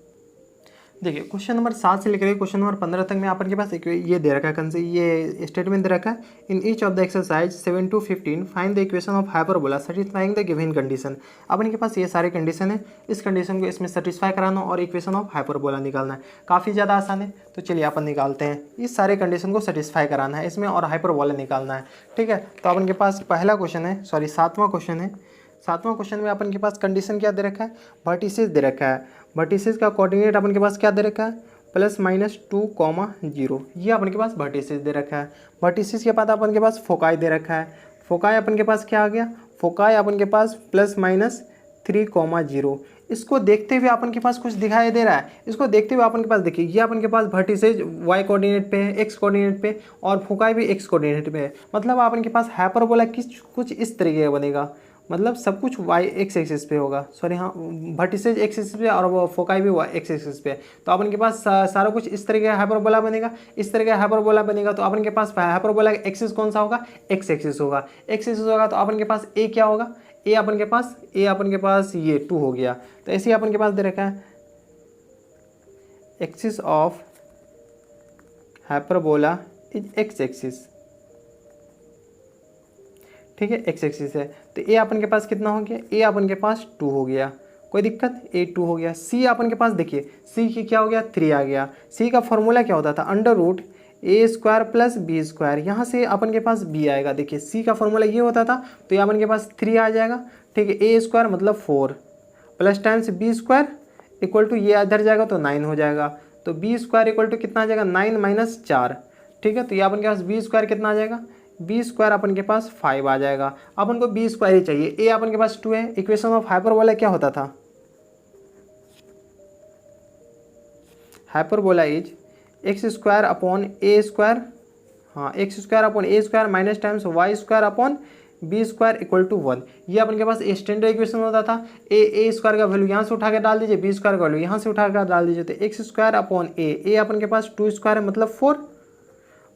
देखिए क्वेश्चन नंबर 7 से लेकर क्वेश्चन नंबर 15 तक में अपन के पास एक ये दे रखा है, ये स्टेटमेंट दे रखा है। In each of the exercise 7 to 15 find the equation of hyperbola satisfying the given condition. अपन के पास ये सारे कंडीशन है, इस कंडीशन को इसमें सेटिस्फाई कराना और इक्वेशन ऑफ हाइपरबोला निकालना है। काफ़ी ज़्यादा आसान है, तो चलिए अपन निकालते हैं। इस सारे कंडीशन को सेटिस्फाई कराना है इसमें और हाइपरबोला निकालना है, ठीक है। तो अपन के पास पहला क्वेश्चन है, सॉरी 7वां क्वेश्चन है। 7वां क्वेश्चन में अपन के पास कंडीशन क्या दे रखा है, वर्टिसेस दे रखा है। वर्टिसेस का कोऑर्डिनेट अपन के पास क्या दे रखा है, +-2, 0। ये अपन के पास वर्टिसेस दे रखा है। वर्टिसेस के बाद अपन के पास फोकाई दे रखा है। फोकाई अपन के पास क्या आ गया, फोकाई अपन के पास +-3, 0। इसको देखते हुए अपन के पास कुछ दिखाई दे रहा है। इसको देखते हुए अपन के पास देखिए, ये अपन के पास वर्टिसेज y कोऑर्डिनेट पे है, x कोऑर्डिनेट पे, और फोकाई भी x कोऑर्डिनेट पे है। मतलब अपन के पास हाइपरबोला कुछ इस तरीके का बनेगा। मतलब सब कुछ वाई एक्स एक्सिस पे होगा, सॉरी हाँ वर्टिसेज एक्स एक्सिस पे और वो फोकाई भी एक्स एक्सिस पे। तो अपन के पास सारा कुछ इस तरीके का हाइपरबोला बनेगा, इस तरीके का हाइपरबोला बनेगा। तो अपन के पास हाइपरबोला का एक्सिस कौन सा होगा, एक्स एक्सिस होगा। एक्स एक्सिस होगा तो अपन के पास ए क्या होगा, ए अपन के पास ये 2 हो गया। तो ऐसे ही अपन के पास दे रखा है axis of hyperbola is x axis, ठीक है एक्स एक्सिस है। तो ए अपन के पास कितना हो गया, ए अपन के पास 2 हो गया, कोई दिक्कत, ए 2 हो गया। सी अपन के पास देखिए सी की क्या हो गया 3 आ गया। सी का फॉर्मूला क्या होता था, अंडर रूट ए स्क्वायर प्लस बी स्क्वायर, यहाँ से अपन के पास बी आएगा। देखिए सी का फॉर्मूला ये होता था, तो ये अपन के पास 3 आ जाएगा, ठीक है। ए स्क्वायर मतलब 4 plus times b square equal to ये इधर जाएगा तो 9 हो जाएगा। तो बी स्क्वायर इक्वल टू कितना आ जाएगा 9 माइनस 4, ठीक है। तो ये अपन के पास बी स्क्वायर कितना आ जाएगा, बी स्क्वायर अपन के पास 5 आ जाएगा। अपन को बी स्क्वायर ही चाहिए, ए अपन के पास 2 है। इक्वेशन ऑफ हाइपरबोला क्या होता था, hyperbola is x square upon a square, हाँ x square upon a square minus times y square upon b square equal to 1। ये अपन के पास स्टैंडर्ड इक्वेशन होता था। ए स्क्वायर का वैल्यू यहाँ से उठा के डाल दीजिए, बी स्क्वायर का वैल्यू यहाँ से उठा कर डाल दीजिए। तो एक्स स्क्वायर अपॉन ए अपन के पास 2 स्क्वायर है मतलब 4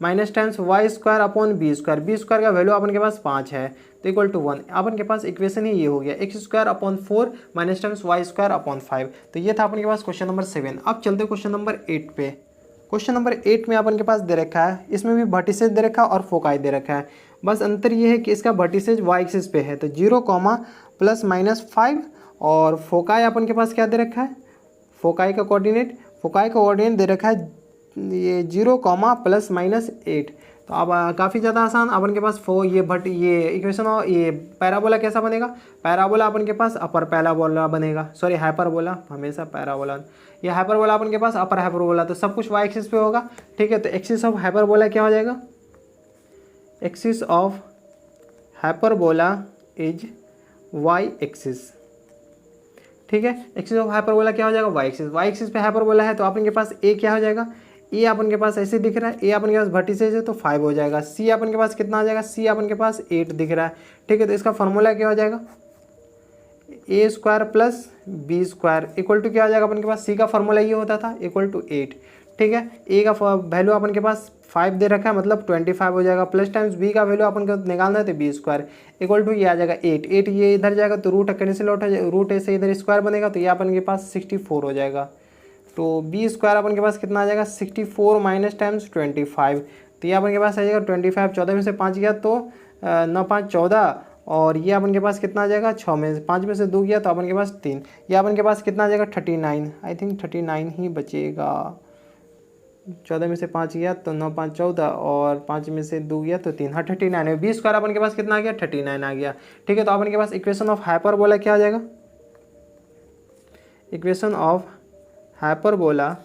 minus times y square upon b square का वैल्यू अपन के पास 5 है तो इक्वल टू 1। अपन के पास इक्वेशन ही ये हो गया x square upon 4 minus times y square upon 5। तो ये था अपन के पास क्वेश्चन नंबर 7। अब चलते क्वेश्चन नंबर 8 पे। क्वेश्चन नंबर 8 में अपन के पास दे रखा है, इसमें भी वर्टिसेज दे रखा है और फोकाई दे रखा है। बस अंतर ये है कि इसका वर्टिसेज वाई एक्सिस पे है तो 0, प्लस माइनस 5 और फोकाई अपन के पास क्या दे रखा है, फोकाई का कोऑर्डिनेट दे रखा है ये 0, प्लस माइनस 8। तो अब काफ़ी ज़्यादा आसान अपन के पास ये इक्वेशन और ये पैराबोला कैसा बनेगा, पैराबोला अपन के पास अपर पैराबोला बनेगा, सॉरी हाइपरबोला, हमेशा पैराबोला, ये हाइपरबोला अपन के पास अपर हाइपरबोला। तो सब कुछ वाई एक्सिस पे होगा, ठीक है। तो एक्सिस ऑफ हाइपरबोला क्या हो जाएगा, axis of hyperbola is y axis, ठीक है। एक्सिस ऑफ हाइपरबोला क्या हो जाएगा, वाई एक्सिस पे हाइपरबोला है तो अपन के पास ए क्या हो जाएगा, ए अपन के पास ऐसे दिख रहा है, ए अपन के पास वर्टिसेज है तो 5 हो जाएगा। सी अपन के पास कितना आ जाएगा, सी अपन के पास 8 दिख रहा है, ठीक है। तो इसका फॉर्मूला क्या हो जाएगा, a square plus b square equal to क्या हो जाएगा अपन के पास, सी का फॉर्मूला ये होता था इक्वल टू 8, ठीक है। ए का वैल्यू अपन के पास 5 दे रखा है मतलब 25 हो जाएगा, प्लस टाइम्स बी का वैल्यू अपन को निकालना है तो बी स्क्वायर इक्वल टू ये आ जाएगा 8 ये इधर जाएगा तो रूट कैंसिल आउट है, रूट से इधर स्क्वायर बनेगा तो ये अपन के पास 64 हो जाएगा। तो बी स्क्वायर अपन के पास कितना आ जाएगा 64 माइनस टाइम्स 25, तो ये अपन के पास आ जाएगा 25, 14 में से 5 गया तो 9 5 14 और ये अपन के पास कितना आ जाएगा 6 में से 5 में से 2 गया तो अपन के पास 3, ये अपन के पास कितना आ जाएगा 39, आई थिंक 39 ही बचेगा। 14 में से 5 गया तो 9 5 14 और 5 में से 2 गया तो 3, हाँ 39 है। बी स्क्वायर अपन के पास कितना आ गया 39 आ गया, ठीक है। तो अपन के पास इक्वेशन ऑफ हाइपरबोला क्या आ जाएगा, equation of hyperbola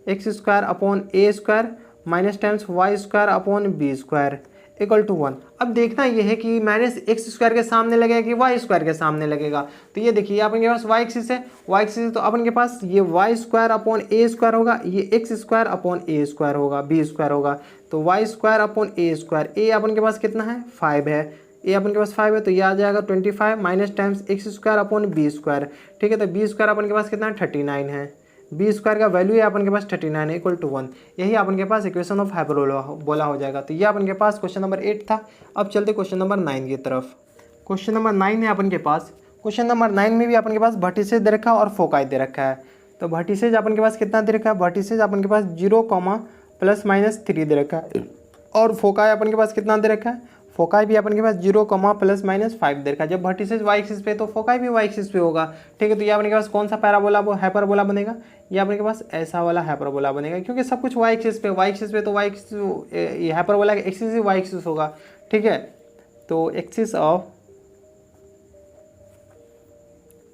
x square upon a square minus times y square upon b square equal to 1। अब देखना ये है कि माइनस एक्स स्क्वायर के सामने लगेगा कि वाई स्क्वायर के सामने लगेगा। तो ये देखिए अपन के पास वाई एक्सिस है, वाई एक्सिस तो अपन के पास ये Y square upon a square होगा, ये x square upon a square होगा, बी स्क्वायर होगा। तो y square upon a square, ए अपन के पास कितना है 5 है, ए अपन के पास 5 है तो ये आ जाएगा 25 minus times x square upon b square, ठीक है। तो बी स्क्वायर अपन के पास कितना है 39 है, बी स्क्वायर का वैल्यू है अपन के पास 39 है इक्वल टू 1। यही अपन के पास इक्वेशन ऑफ हाइपरबोला हो जाएगा। तो ये अपन के पास क्वेश्चन नंबर 8 था। अब चलते क्वेश्चन नंबर 9 की तरफ। क्वेश्चन नंबर 9 है अपन के पास, क्वेश्चन नंबर 9 में भी अपन के पास वर्टिसेज दे रखा है और फोकाई दे रखा है। तो वर्टिसेज अपन के पास कितना दे रखा है, वर्टिसेज अपन के पास 0, प्लस माइनस 3 दे रखा है और फोकाई अपन के पास कितना दे रखा है, फोकाई भी अपन के पास 0, प्लस माइनस 5 दे रखा है। जब वर्टिसेज वाई एक्सिस पे तो फोकाई भी वाई एक्सिस पे होगा, ठीक है। तो ये अपन के पास कौन सा पैराबोला वो हाइपरबोला बनेगा, ये अपन के पास ऐसा वाला हाइपरबोला बनेगा क्योंकि सब कुछ वाई एक्सिस पे तो वाई एक्सिस ये हाइपरबोला का एक्सिस ही वाई एक्सिस होगा, ठीक है। तो axis of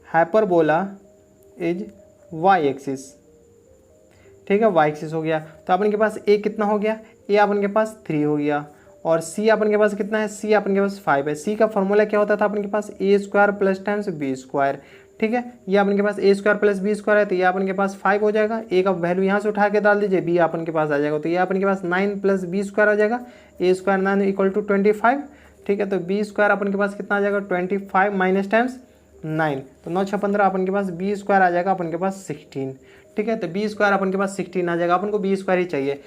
hyperbola is y axis, ठीक है, वाई एक्सिस हो गया। तो अपन के पास ए कितना हो गया, ए अपन के पास 3 हो गया और सी अपन के पास कितना है, सी अपन के पास 5 है। सी का फॉर्मूला क्या होता था अपन के पास a square plus times b square, ठीक है। ये अपन के पास a square plus b square है तो ये अपन के पास 5 हो जाएगा। ए का वैल्यू यहाँ से उठा के डाल दीजिए, बी अपन के पास आ जाएगा तो ये अपन के पास 9 प्लस बी स्क्वायर आ जाएगा, ए स्क्वायर 9 इक्वल टू 25, ठीक है। तो बी स्क्वायर अपन के पास कितना आ जाएगा 25 माइनस टाइम्स 9, तो 9 6 15 अपन के पास बी स्क्वायर आ जाएगा अपन के पास 16, ठीक है। तो बी स्क्वायर अपन के पास 16 आ जाएगा, अपन को बी स्क्वायर ही चाहिए।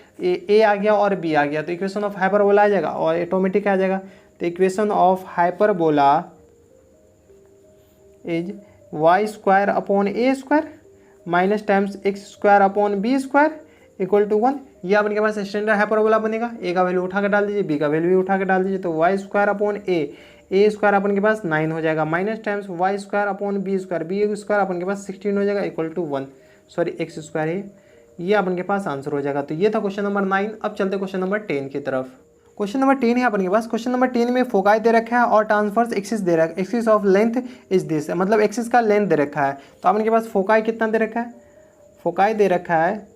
ए आ गया और बी आ गया, तो इक्वेशन ऑफ हाइपरबोला आ जाएगा और ऑटोमेटिक आ जाएगा। तो equation of hyperbola is y square upon a square minus times x square upon b square equal to 1। ये अपन के पास स्टैंडर्ड हाइपरबोला बनेगा। ए का वैल्यू उठा के डाल दीजिए, बी का वैल्यू भी उठा के डाल दीजिए, तो y square upon a square अपन के पास 9 हो जाएगा minus times y square upon b square अपन के पास 16 हो जाएगा equal to 1, sorry x square है। ये अपन के पास आंसर हो जाएगा। तो ये था क्वेश्चन नंबर 9। अब चलते क्वेश्चन नंबर 10 की तरफ। क्वेश्चन नंबर 10 है अपन के पास। क्वेश्चन नंबर 10 में फोकाई दे रखा है और ट्रांसफर्स एक्सिस दे रखा है, axis of length is this, मतलब एक्सिस का लेंथ दे रखा है। तो अपन के पास फोकाई कितना दे रखा है, फोकाई दे रखा है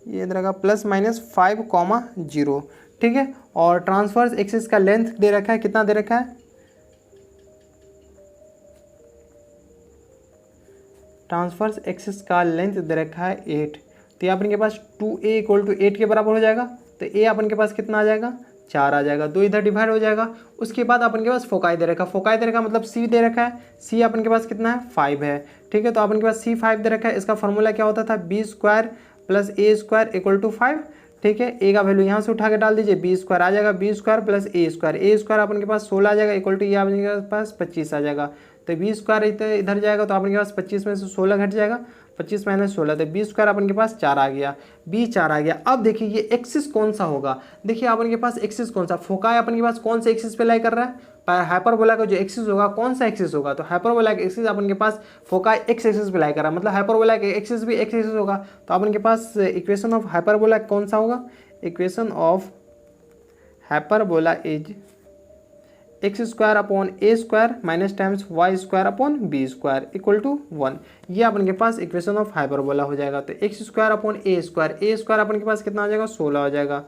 ये दे रखा +-5,0, ठीक है। और ट्रांसफर्स एक्सिस का लेंथ दे रखा है, कितना दे रखा है, ट्रांसफर्स एक्सिस का लेंथ दे रखा है 8। तो ये अपन के पास 2a = 8 के बराबर हो जाएगा। तो a अपन के पास कितना आ जाएगा 4 आ जाएगा, 2 इधर डिवाइड हो जाएगा। उसके बाद अपन के पास फोकाई दे रखा है, फोकाई दे रखा है मतलब c दे रखा है, c अपन के पास कितना है 5 है, ठीक है। तो अपन के पास c 5 दे रखा है। इसका फॉर्मूला क्या होता था b² + a² = 5, ठीक है। a का वैल्यू यहाँ से उठा के डाल दीजिए, b² आ जाएगा, b² + a² अपन के पास 16 आ जाएगा इक्वल टू ये अपन के पास 25 आ जाएगा। तो b² इधर जाएगा तो अपन के पास 25 में से 16 घट जाएगा, 25 - 16, तो b² अपन के पास 4 आ गया, b4 आ गया। अब देखिए ये एक्सिस कौन सा होगा, देखिए अपन के पास एक्सिस कौन सा, फोकाई अपन के पास कौन सा एक्सिस पे लाई कर रहा है, हाइपरबोला का जो एक्सिस होगा कौन सा एक्सिस होगा, तो हाइपरबोला का एक्सिस अपन के पास फोकाई एक्स एक्सिस पे लाई कर रहा है, मतलब हाइपरबोला का एक्सिस भी एक्स एक्सिस होगा। तो अपन के पास इक्वेशन ऑफ हाइपरबोला कौन सा होगा, equation of hyperbola is x² upon a² minus times y² upon b² equal to 1। ये अपन के पास इक्वेशन ऑफ हाइपरबोला हो जाएगा। तो x² अपॉन a² अपन के पास कितना आ जाएगा 16 हो जाएगा,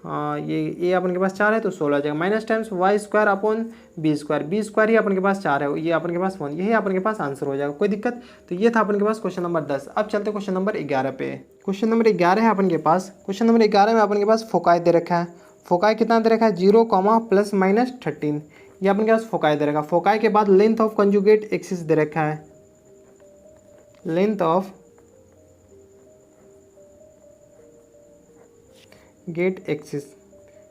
हाँ ये a अपन के पास 4 है तो 16 हो जाएगा, minus times y² upon b² ही अपन के पास 4 है, ये अपन के पास 1, यही अपन के पास आंसर हो जाएगा, कोई दिक्कत। तो ये था अपन के पास क्वेश्चन नंबर 10। अब चलते क्वेश्चन नंबर 11 पे। क्वेश्चन नंबर 11 है अपन के पास। क्वेश्चन नंबर 11 में अपन के पास फोकाई दे रखा है, फोकाई कितना दे रखा है 0, ±13, ये अपन के पास फोकाई दे रखा है। फोकाई के बाद लेंथ ऑफ कंजुगेट एक्सिस दे रखा है, length of gate axis,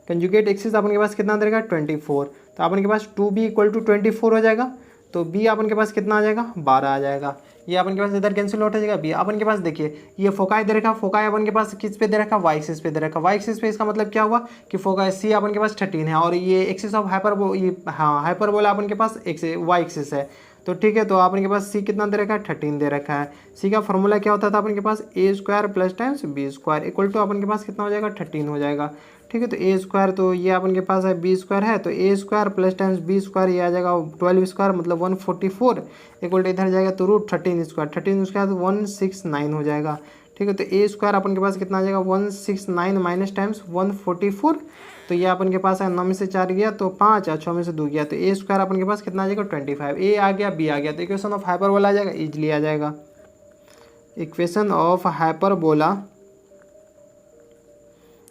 conjugate axis अपन के पास कितना दे रखा है 24, तो अपन के पास 2b = 24 हो जाएगा। तो b अपन के पास कितना आ जाएगा 12 आ जाएगा, ये अपन के पास इधर कैंसिल आउट हो जाएगा। b अपन के पास देखिए ये फोकाई दे रखा है, फोकाई अपन के पास किस पे दे रखा है y एक्सिस पे दे रखा है, y एक्सिस पे, इसका मतलब क्या हुआ कि फोकाई c अपन के पास 13 है और ये एक्सिस ऑफ हाइपरबोला अपन के पास y एक्सिस है। तो ठीक है, तो अपन के पास c कितना दे रखा है 13 दे रखा है। c का फॉर्मूला क्या होता था अपन के पास a² + times b² equal to अपन के पास कितना हो जाएगा 13 हो जाएगा, ठीक है। तो a² तो ये अपन के पास है b² है, तो a² + टाइम्स b² ये आ जाएगा 12² मतलब 144 इक्वल टू इधर जाएगा तो √13² तो 169 हो जाएगा, ठीक है। तो a² अपन के पास कितना आ जाएगा 169 माइनस टाइम्स 144, तो ये अपन के पास है 9 में से 4 गया तो 5 और 6 में से 2 गया, तो a² अपन के पास कितना आ जाएगा 25, a आ गया b आ गया, तो इक्वेशन ऑफ हाइपरबोला आ जाएगा, इजीली आ जाएगा। इक्वेशन ऑफ हाइपरबोला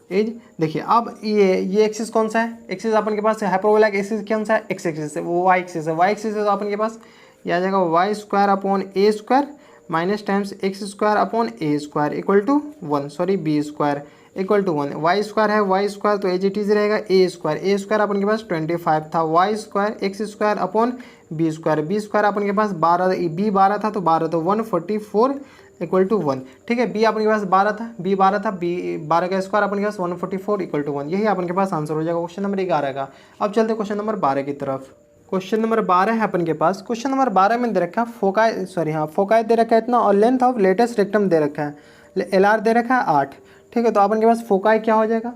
इज, देखिए अब ये एक्सिस कौन सा है, एक्सिस अपन के पास हाइपरबोला का एक्सिस कौन सा है, एक्स एक्सिस है, वो y एक्सिस है, y एक्सिस है तो अपन के पास ये आ जाएगा y² upon a² minus times x² upon a² equal to 1, sorry b² equal to 1, y² है y² तो एज इट इज रहेगा a² अपन के पास 25 था, y² x² अपॉन b² अपन के पास 12, b 12 था तो 12 तो 144 इक्वल टू 1, ठीक है। b अपन के पास 12 था, b 12 का स्क्वायर अपन के पास 144 इक्वल टू 1, यही अपन के पास आंसर हो जाएगा क्वेश्चन नंबर 11 का। अब चलते क्वेश्चन नंबर 12 की तरफ। क्वेश्चन नंबर 12 है अपन के पास। क्वेश्चन नंबर 12 में दे रखा है फोकाई दे रखा है इतना और लेंथ ऑफ लेटेस्ट रेक्टम दे रखा है, LR दे रखा है 8, ठीक है। तो अपन के पास फोकाई क्या हो जाएगा,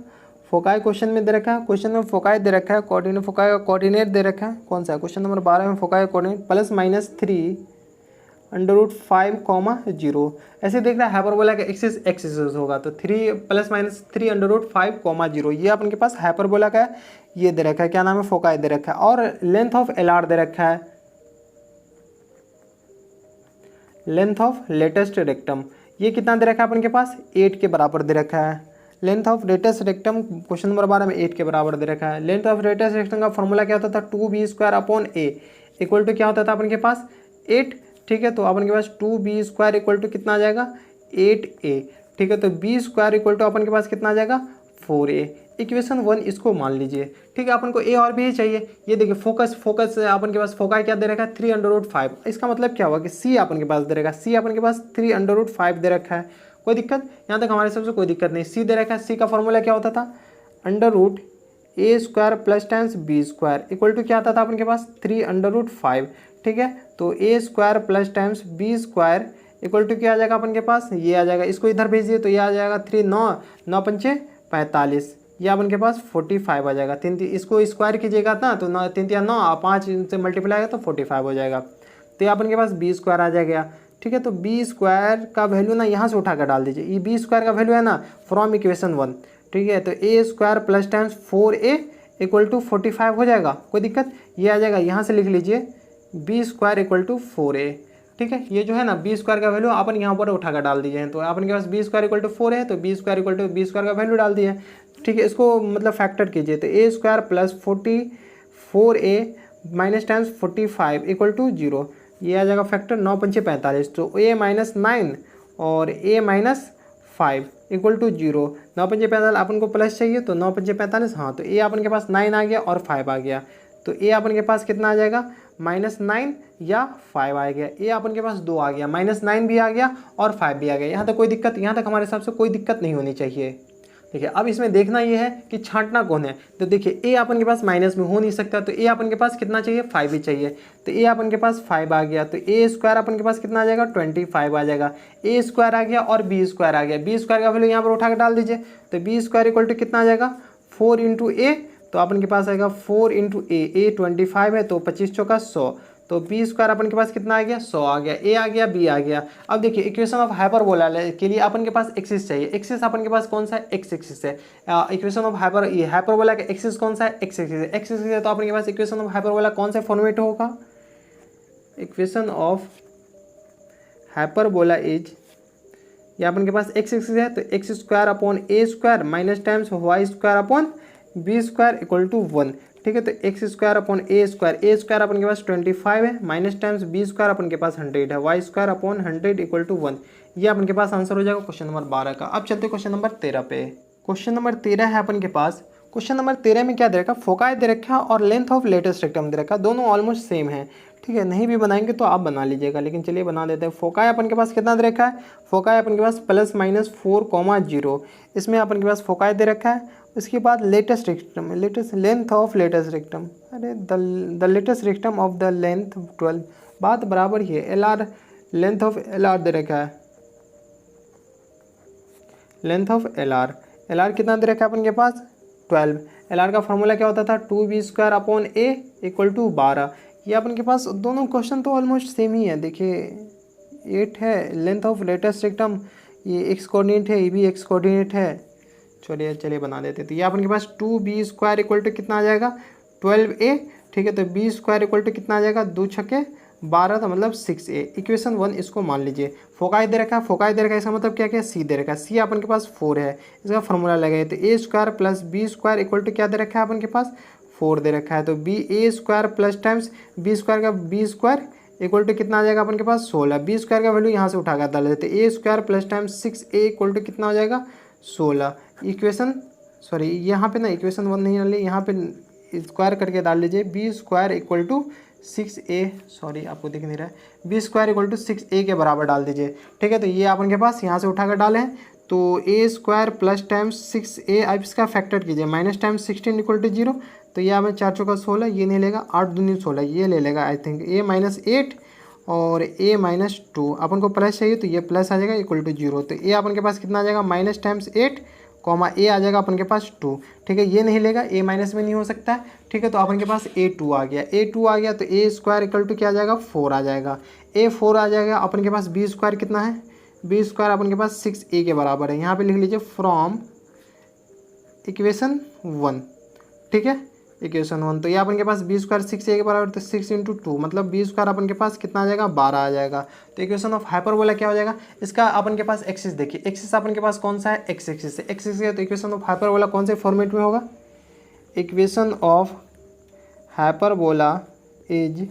फोकाई क्वेश्चन में दे रखा है, क्वेश्चन में फोकाई दे रखा है, फोकाई का कोऑर्डिनेट दे रखा है, कौन सा है क्वेश्चन नंबर 12 में फोकाई कोऑर्डिनेट +-3 √5, 0, ऐसे देख रहा है हाइपरबोला का एक्सिस होगा तो 3 +-3 √5, 0, ये अपन के पास हाइपरबोला का ये दे रखा है, क्या नाम है फोकाई दे रखा है, और लेंथ ऑफ LR दे रखा है, लेंथ ऑफ लेटेस्ट रेक्टम ये कितना दे रखा है अपन के पास 8 के बराबर दे रखा है, length of latus rectum question number 12 में 8 के बराबर दे रखा है। लेंथ ऑफ लेटेस्ट रेक्टम का फॉर्मूला क्या होता था, 2b² upon a equal to क्या होता था अपन के पास 8, ठीक है। तो अपन के पास 2b² इक्वल टू कितना आ जाएगा 8a, ठीक है। तो b² इक्वल टू अपन के पास कितना आ जाएगा 4a। इक्वेशन 1 इसको मान लीजिए, ठीक है। अपन को a और b चाहिए। ये देखिए फोकस अपन के पास फोकाई क्या दे रखा है 3/5। इसका मतलब क्या हुआ कि c अपन के पास दे रखा है, c अपन के पास 3/5 दे रखा है। कोई दिक्कत यहाँ तक हमारे सबसे कोई दिक्कत नहीं। c दे रखा है, c का फॉर्मूला क्या होता था √a² plus times b² equal to क्या आता था अपन के पास 3/5, ठीक है। तो a² plus times b² equal to क्या आ जाएगा अपन के पास, ये आ जाएगा। इसको इधर भेज दिए तो ये आ जाएगा 3 9 पंचे 45, ये अपन के पास 45 आ जाएगा। इसको स्क्वायर कीजिएगा ना तो 3 3 9 5 से मल्टीप्लाई तो 45 हो जाएगा। तो ये अपन के पास b² आ जाएगा, ठीक है। तो b² का वैल्यू ना यहाँ से उठा कर डाल दीजिए। ये b² का वैल्यू है ना फ्रॉम इक्वेशन 1, ठीक है। तो a² plus times 4a equal to 45 हो जाएगा। कोई दिक्कत, ये आ जाएगा। यहाँ से लिख लीजिए b² इक्वल टू 4a, ठीक है। ये जो है ना b² का वैल्यू अपन यहाँ पर उठा कर डाल दीजिए। तो अपन के पास b² इक्वल टू 4 है, तो b² इक्वल टू b² का वैल्यू डाल दिया, ठीक है। इसको मतलब फैक्टर कीजिए तो a² plus 44a minus times 45 equal to 0, ये आ जाएगा फैक्टर 9 पंचे 45। तो a माइनस 9 और a माइनस 5 इक्वल टू 0। 9 पंचे 45 अपन को प्लस चाहिए तो 9 पंचे 45, हाँ। तो a अपन के पास 9 आ गया और 5 आ गया। तो a अपन के पास कितना आ जाएगा -9 या 5 आ गया। a अपन के पास 2 आ गया, -9 भी आ गया और 5 भी आ गया। यहाँ तक कोई दिक्कत, यहाँ तक हमारे हिसाब से कोई दिक्कत नहीं होनी चाहिए। देखिए अब इसमें देखना ये है कि छांटना कौन है। तो देखिए a अपन के पास माइनस में हो नहीं सकता, तो a अपन के पास कितना चाहिए 5 ही चाहिए। तो a अपन के पास 5 आ गया, तो a² अपन के पास कितना आ जाएगा 25 आ जाएगा। a² आ गया और b² आ गया। b² का वैल्यू यहाँ पर उठा कर डाल दीजिए। तो b² इक्वल टू कितना आ जाएगा 4 × a, तो अपन के पास आएगा 4 × a 25 है तो 25 चौका 100। तो b² अपन के पास कितना आ गया 100 आ गया। a आ गया, b आ गया। अब देखिए इक्वेशन ऑफ हाइपरबोला के लिए अपन के पास एक्सिस चाहिए। एक्सिस अपन के पास कौन सा है, एक्स एक्सिस है। इक्वेशन ऑफ हाइपरबोला का एक्सिस कौन सा है, एक्स एक्सिस है। एक्स एक्सिस है तो अपन के पास इक्वेशन ऑफ हाइपरबोला कौन सा फॉर्मेट होगा, इक्वेशन ऑफ हाइपरबोला इज, ये अपन के पास एक्स एक्सिस है तो x² upon a² minus times y² upon b² equal to 1, ठीक है। तो x² अपॉन a² अपन के पास 25 है माइनस टाइम्स b² अपन के पास 100 है, y² अपॉन 100 इक्वल टू 1। ये अपन के पास आंसर हो जाएगा क्वेश्चन नंबर 12 का। अब चलते क्वेश्चन नंबर 13 पे। क्वेश्चन नंबर 13 है अपन के पास। क्वेश्चन नंबर 13 में क्या दे रखा, फोकाई दे रखा और लेंथ ऑफ लेटेस्ट रेक्टम दे रखा, दोनों ऑलमोस्ट सेम है, ठीक है। नहीं भी बनाएंगे तो आप बना लीजिएगा, लेकिन चलिए बना देते हैं। फोकाई अपन के पास कितना दे रखा है, फोकाई अपन के पास +-4,0। इसमें अपन के पास फोकाई दे रखा है। उसके बाद latus rectum, latus length of latus rectum, अरे the latus rectum of the length 12, बात बराबर ही है। LR लेंथ ऑफ LR दे रखा है, लेंथ ऑफ LR कितना दे रखा है अपन के पास 12। LR का फॉर्मूला क्या होता था 2b² upon a equal to 12। ये अपन के पास दोनों क्वेश्चन तो ऑलमोस्ट सेम ही है। देखिए 8 है लेंथ ऑफ लेटेस्ट रेक्टम, ये x कोऑर्डिनेट है, ये भी x कोऑर्डिनेट है। चलिए बना देते। तो ये अपन के पास 2b² इक्वल टू कितना आ जाएगा 12a, ठीक है। तो b² इक्वल टू कितना आ जाएगा 2 छक्के 12, तो मतलब 6a। इक्वेशन 1 इसको मान लीजिए। फोकाई दे रखा है, फोकाई दे रखा है, इसका मतलब क्या क्या c दे रखा है। c अपन के पास 4 है, इसका फॉर्मूला लगाए तो a² plus b² equal to क्या दे रखा है अपन के पास 4 दे रखा है। तो a² प्लस टाइम्स b² का b² इक्वल टू कितना आ जाएगा अपन के पास 16। b² का वैल्यू यहाँ से उठा कर डाल देते। a² plus times 6a equal to कितना हो जाएगा 16। इक्वेशन सॉरी यहाँ पे ना इक्वेशन 1 नहीं डालिए, यहाँ पे स्क्वायर करके डाल लीजिए। b² equal to 6a, sorry आपको दिख नहीं रहा है, b² इक्वल टू 6a के बराबर डाल दीजिए, ठीक है। तो ये अपन के पास यहाँ से उठा कर डाले हैं। तो a² प्लस टाइम्स 6a, अब इसका फैक्टर कीजिए, माइनस टाइम्स 16 इक्वल टू 0। तो ये हमें 4 चौका 16, ये नहीं लेगा, 8 दूनी 16, ये ले लेगा आई थिंक। a-8 और a-2 अपन को प्लस चाहिए तो ये प्लस आ जाएगा इक्वल टू 0। तो a अपन के पास कितना आ जाएगा माइनस टाइम्स 8 कॉमा a आ जाएगा अपन के पास 2, ठीक है। ये नहीं लेगा, a माइनस में नहीं हो सकता है, ठीक है। तो अपन के पास a2 आ गया, a2 आ गया तो a² इक्वल टू क्या आ जाएगा 4 आ जाएगा। a4 आ जाएगा। अपन के पास b² कितना है, b² अपन के पास 6a के बराबर है। यहाँ पे लिख लीजिए फ्रॉम इक्वेशन 1, ठीक है। इक्वेशन 1। तो ये अपन के पास बी स्क्वायर 6a के बराबर, तो 6 इंटू 2 मतलब बी स्क्वायर अपन के पास कितना आ जाएगा 12 आ जाएगा। तो इक्वेशन ऑफ हाइपरबोला क्या हो जाएगा, इसका अपन के पास एक्सिस देखिए, एक्सिस अपन के पास कौन सा है, एक्स एक्सिस है, एक्स एक्सिस है। तो इक्वेशन ऑफ हाइपरबोला कौन से फॉर्मेट में होगा, equation of hyperbola is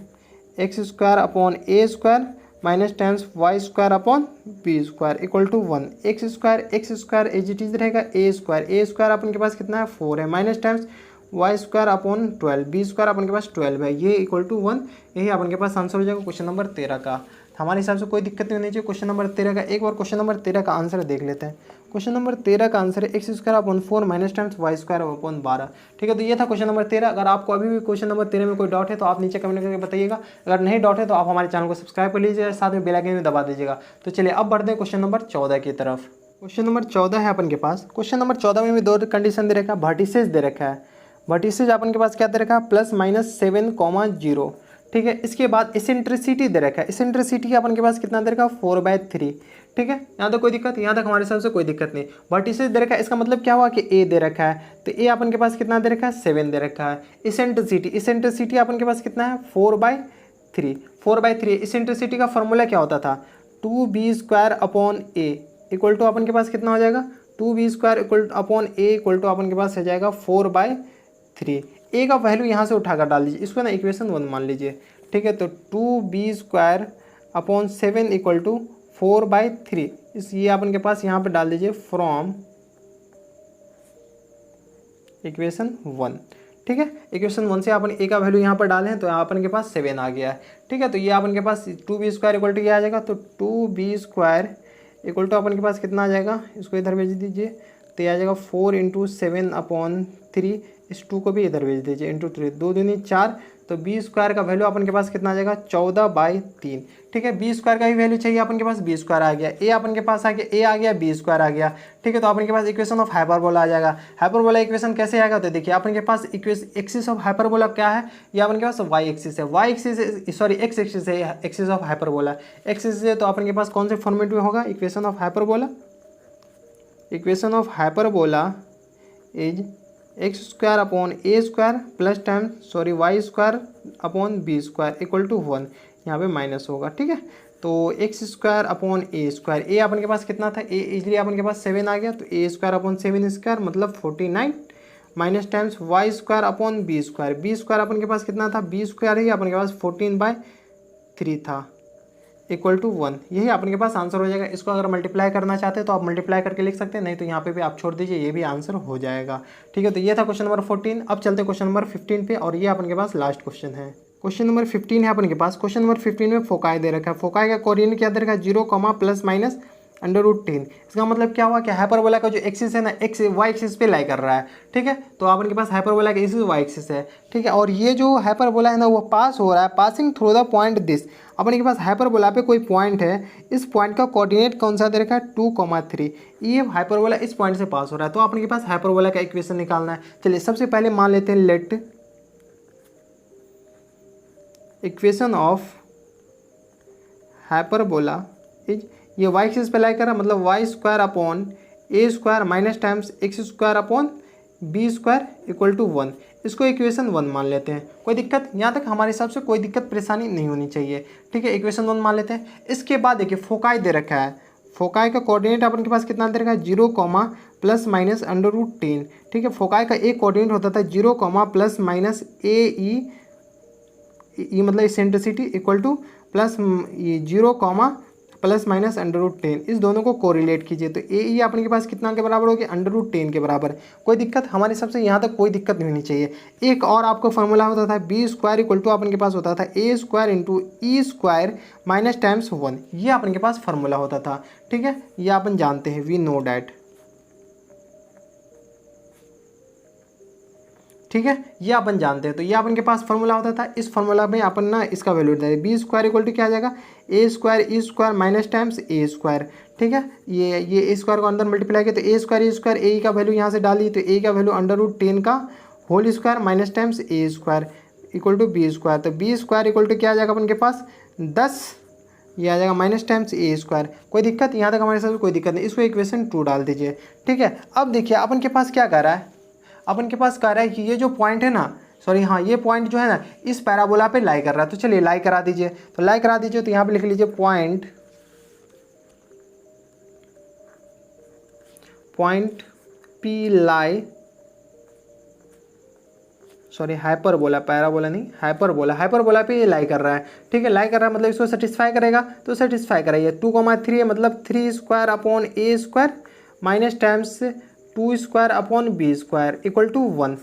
x square upon a square minus times y square upon b square equal to 1। X square as it is रहेगा ए स्क्वायर अपन के पास कितना है 4 है, minus times y square upon 12, b square अपन के पास 12 है, ये इक्वल टू 1। यही अपन के पास आंसर हो जाएगा क्वेश्चन नंबर 13 का। हमारे हिसाब से कोई दिक्कत नहीं होनी चाहिए क्वेश्चन नंबर 13 का। एक बार क्वेश्चन नंबर 13 का आंसर देख लेते हैं। क्वेश्चन नंबर 13 का आंसर है x square upon 4 minus times y square upon 12। ठीक है, तो ये था क्वेश्चन नंबर 13। अगर आपको अभी भी क्वेश्चन नंबर 13 में कोई डाउट है तो आप नीचे कमेंट करके बताइएगा। अगर नहीं डाउट है तो आप हमारे चैनल को सब्सक्राइब कर लीजिएगा, साथ में बेल आइकन भी दबा दीजिएगा। तो चलिए अब बढ़ते हैं क्वेश्चन नंबर 14 की तरफ। क्वेश्चन नंबर 14 है अपन के पास। क्वेश्चन नंबर 14 में भी दो कंडीशन दे रखा है, वर्टिसेस दे रखा है। वर्टिसेस अपन के पास क्या दे रखा है, +-7, 0। ठीक है, इसके बाद इसेंट्रिसिटी दे रखा है। इसेंट्रिसिटी अपन के पास कितना दे रखा है 4/3। ठीक है, यहाँ तक कोई दिक्कत, यहाँ तक हमारे हिसाब से कोई दिक्कत नहीं। वर्टिसेस दे रखा है, इसका मतलब क्या हुआ कि ए दे रखा है, तो ए अपन के पास कितना दे रखा है 7 दे रखा है। इसेंट्रिसिटी अपन के पास कितना है 4/3। इसेंट्रिसिटी का फॉर्मूला क्या होता था, 2b² upon a equal to अपन के पास कितना हो जाएगा 2b² equal upon a equal to अपन के पास हो जाएगा 4/3। ए का वैल्यू यहाँ से उठाकर डाल दीजिए, इसको ना इक्वेशन 1 मान लीजिए। ठीक है, तो 2b² अपॉन 7 इक्वल टू 4/3, इस ये अपन के पास यहाँ पे डाल दीजिए फ्रॉम इक्वेशन 1। ठीक है, इक्वेशन 1 से अपन ए का वैल्यू यहाँ पर डालें तो यहाँ अपन के पास 7 आ गया है। ठीक है, तो ये अपन के पास 2b² इक्वल टू क्या आ जाएगा, तो 2b² इक्वल टू अपन के पास कितना आ जाएगा, इसको इधर भेज दीजिए, तो ये आ जाएगा 4 × 7/3। इस 2 को भी इधर भेज दीजिए, इंटू 3, 2 दूनी 4, तो b² का वैल्यू अपन के पास कितना आ जाएगा 14/3। ठीक है, b² का भी वैल्यू चाहिए अपन के पास, b² आ गया, a अपन के पास आ गया, a आ गया, b² आ गया। ठीक है, तो अपन के पास इक्वेशन ऑफ हाइपरबोला आ जाएगा। हाइपरबोला इक्वेशन कैसे आएगा, तो देखिए अपन के पास एक्सिस ऑफ हाइपरबोला क्या है, ये अपन के पास y एक्सिस है, y axis sorry x axis है, एक्सिस ऑफ हाइपरबोला एक्सिस है। तो अपन के पास कौन से फॉर्मेट में होगा equation of hyperbola, equation of hyperbola is x² upon a square plus times y² upon b² equal to 1, यहाँ पे माइनस होगा। ठीक है, तो x² अपॉन a², a अपन के पास कितना था, a इजली अपन के पास 7 आ गया, तो a² अपॉन 7² मतलब 49 minus times y² upon b² अपन के पास कितना था, b² ही अपन के पास 14/3 था इक्वल टू 1। यही अपन के पास आंसर हो जाएगा। इसको अगर मल्टीप्लाई करना चाहते हैं तो आप मल्टीप्लाई करके लिख सकते हैं, नहीं तो यहाँ पे भी आप छोड़ दीजिए, ये भी आंसर हो जाएगा। ठीक है, तो ये था क्वेश्चन नंबर 14। अब चलते हैं क्वेश्चन नंबर 15 पे, और ये अपन के पास लास्ट क्वेश्चन है। क्वेश्चन नंबर 15 है अपन के पास। क्वेश्चन नंबर 15 में फोकाई दे रखा है। फोकाई का कोऑर्डिनेट क्या दे रखा है 0, ±√10। इसका मतलब क्या हुआ कि हाइपरबोला का जो एक्सिस है ना, एक्स वाई एक्सिस पे लाई कर रहा है। ठीक है, तो अपन के पास हाइपरबोला का एक्सिस वाई एक्सिस है। ठीक है, और ये जो हाइपरबोला है ना वो पास हो रहा है, passing through the point this. अपन के पास हाइपरबोला पे कोई पॉइंट है, इस पॉइंट का कोऑर्डिनेट कौन सा दे रखा है 2, 3। ये हाइपरबोला इस पॉइंट से पास हो रहा है, तो अपन के पास हाइपरबोला का इक्वेशन निकालना है। चलिए सबसे पहले मान लेते हैं let equation of hyperbola is, ये वाई एक्सिस पे लाई कर रहा है, मतलब y² upon a² minus times x² upon b² equal to 1। इसको इक्वेशन 1 मान लेते हैं। कोई दिक्कत, यहाँ तक हमारे हिसाब से कोई दिक्कत परेशानी नहीं होनी चाहिए। ठीक है, इक्वेशन 1 मान लेते हैं। इसके बाद देखिए फोकाई दे रखा है। फोकाई का कोऑर्डिनेट अपन के पास कितना दे रखा है 0, ±√10। ठीक है, फोकाई का एक कोऑर्डिनेट होता था 0, ±AE मतलब इसेंट्रिसिटी इक्वल टू प्लस 0, ±√10। इस दोनों को कोरिलेट कीजिए, तो ए अपन के पास कितना के बराबर हो गया √10 के बराबर। कोई दिक्कत हमारे हिसाब से यहाँ तक कोई दिक्कत नहीं होनी चाहिए। एक और आपको फॉर्मूला होता था b² इक्वल टू अपन के पास होता था a² × e² माइनस टाइम्स 1। ये अपन के पास फॉर्मूला होता था। ठीक है, ये अपन जानते हैं, वी नो डैट। ठीक है, ये अपन जानते हैं, तो ये अपन के पास फॉर्मूला होता था। इस फॉर्मूला में अपन ना इसका वैल्यू देते हैं, b² इक्वल टू क्या आ जाएगा a² e² minus times a²। ठीक है, ये a² को अंदर मल्टीप्लाई किया तो a² e² a का वैल्यू यहाँ से डाली, तो a का वैल्यू √10 का whole square minus times a² equal to b²। तो b² इक्वल टू क्या आ जाएगा अपन के पास 10, ये आ जाएगा माइनस टाइम्स a²। कोई दिक्कत, यहाँ तक हमारे साथ कोई दिक्कत नहीं। इसको इक्वेशन 2 डाल दीजिए। ठीक है, अब देखिए अपन के पास क्या कर रहा है, अपन के पास कह रहा है कि ये जो पॉइंट है ना, सॉरी हाँ, ये पॉइंट जो है ना इस पैराबोला पे लाई कर रहा है। तो चलिए लाई करा दीजिए, तो लाई करा दीजिए, तो यहाँ पे लिख लीजिए पॉइंट पी लाई, सॉरी हाइपरबोला, पैराबोला नहीं, हाइपरबोला पे ये लाई कर रहा है। ठीक है, लाई कर रहा है मतलब इसको सेटिस्फाई करेगा, तो सेटिस्फाई कराइए। 2,3 है मतलब 3 square upon a square minus times 2 square upon b square equal to 1।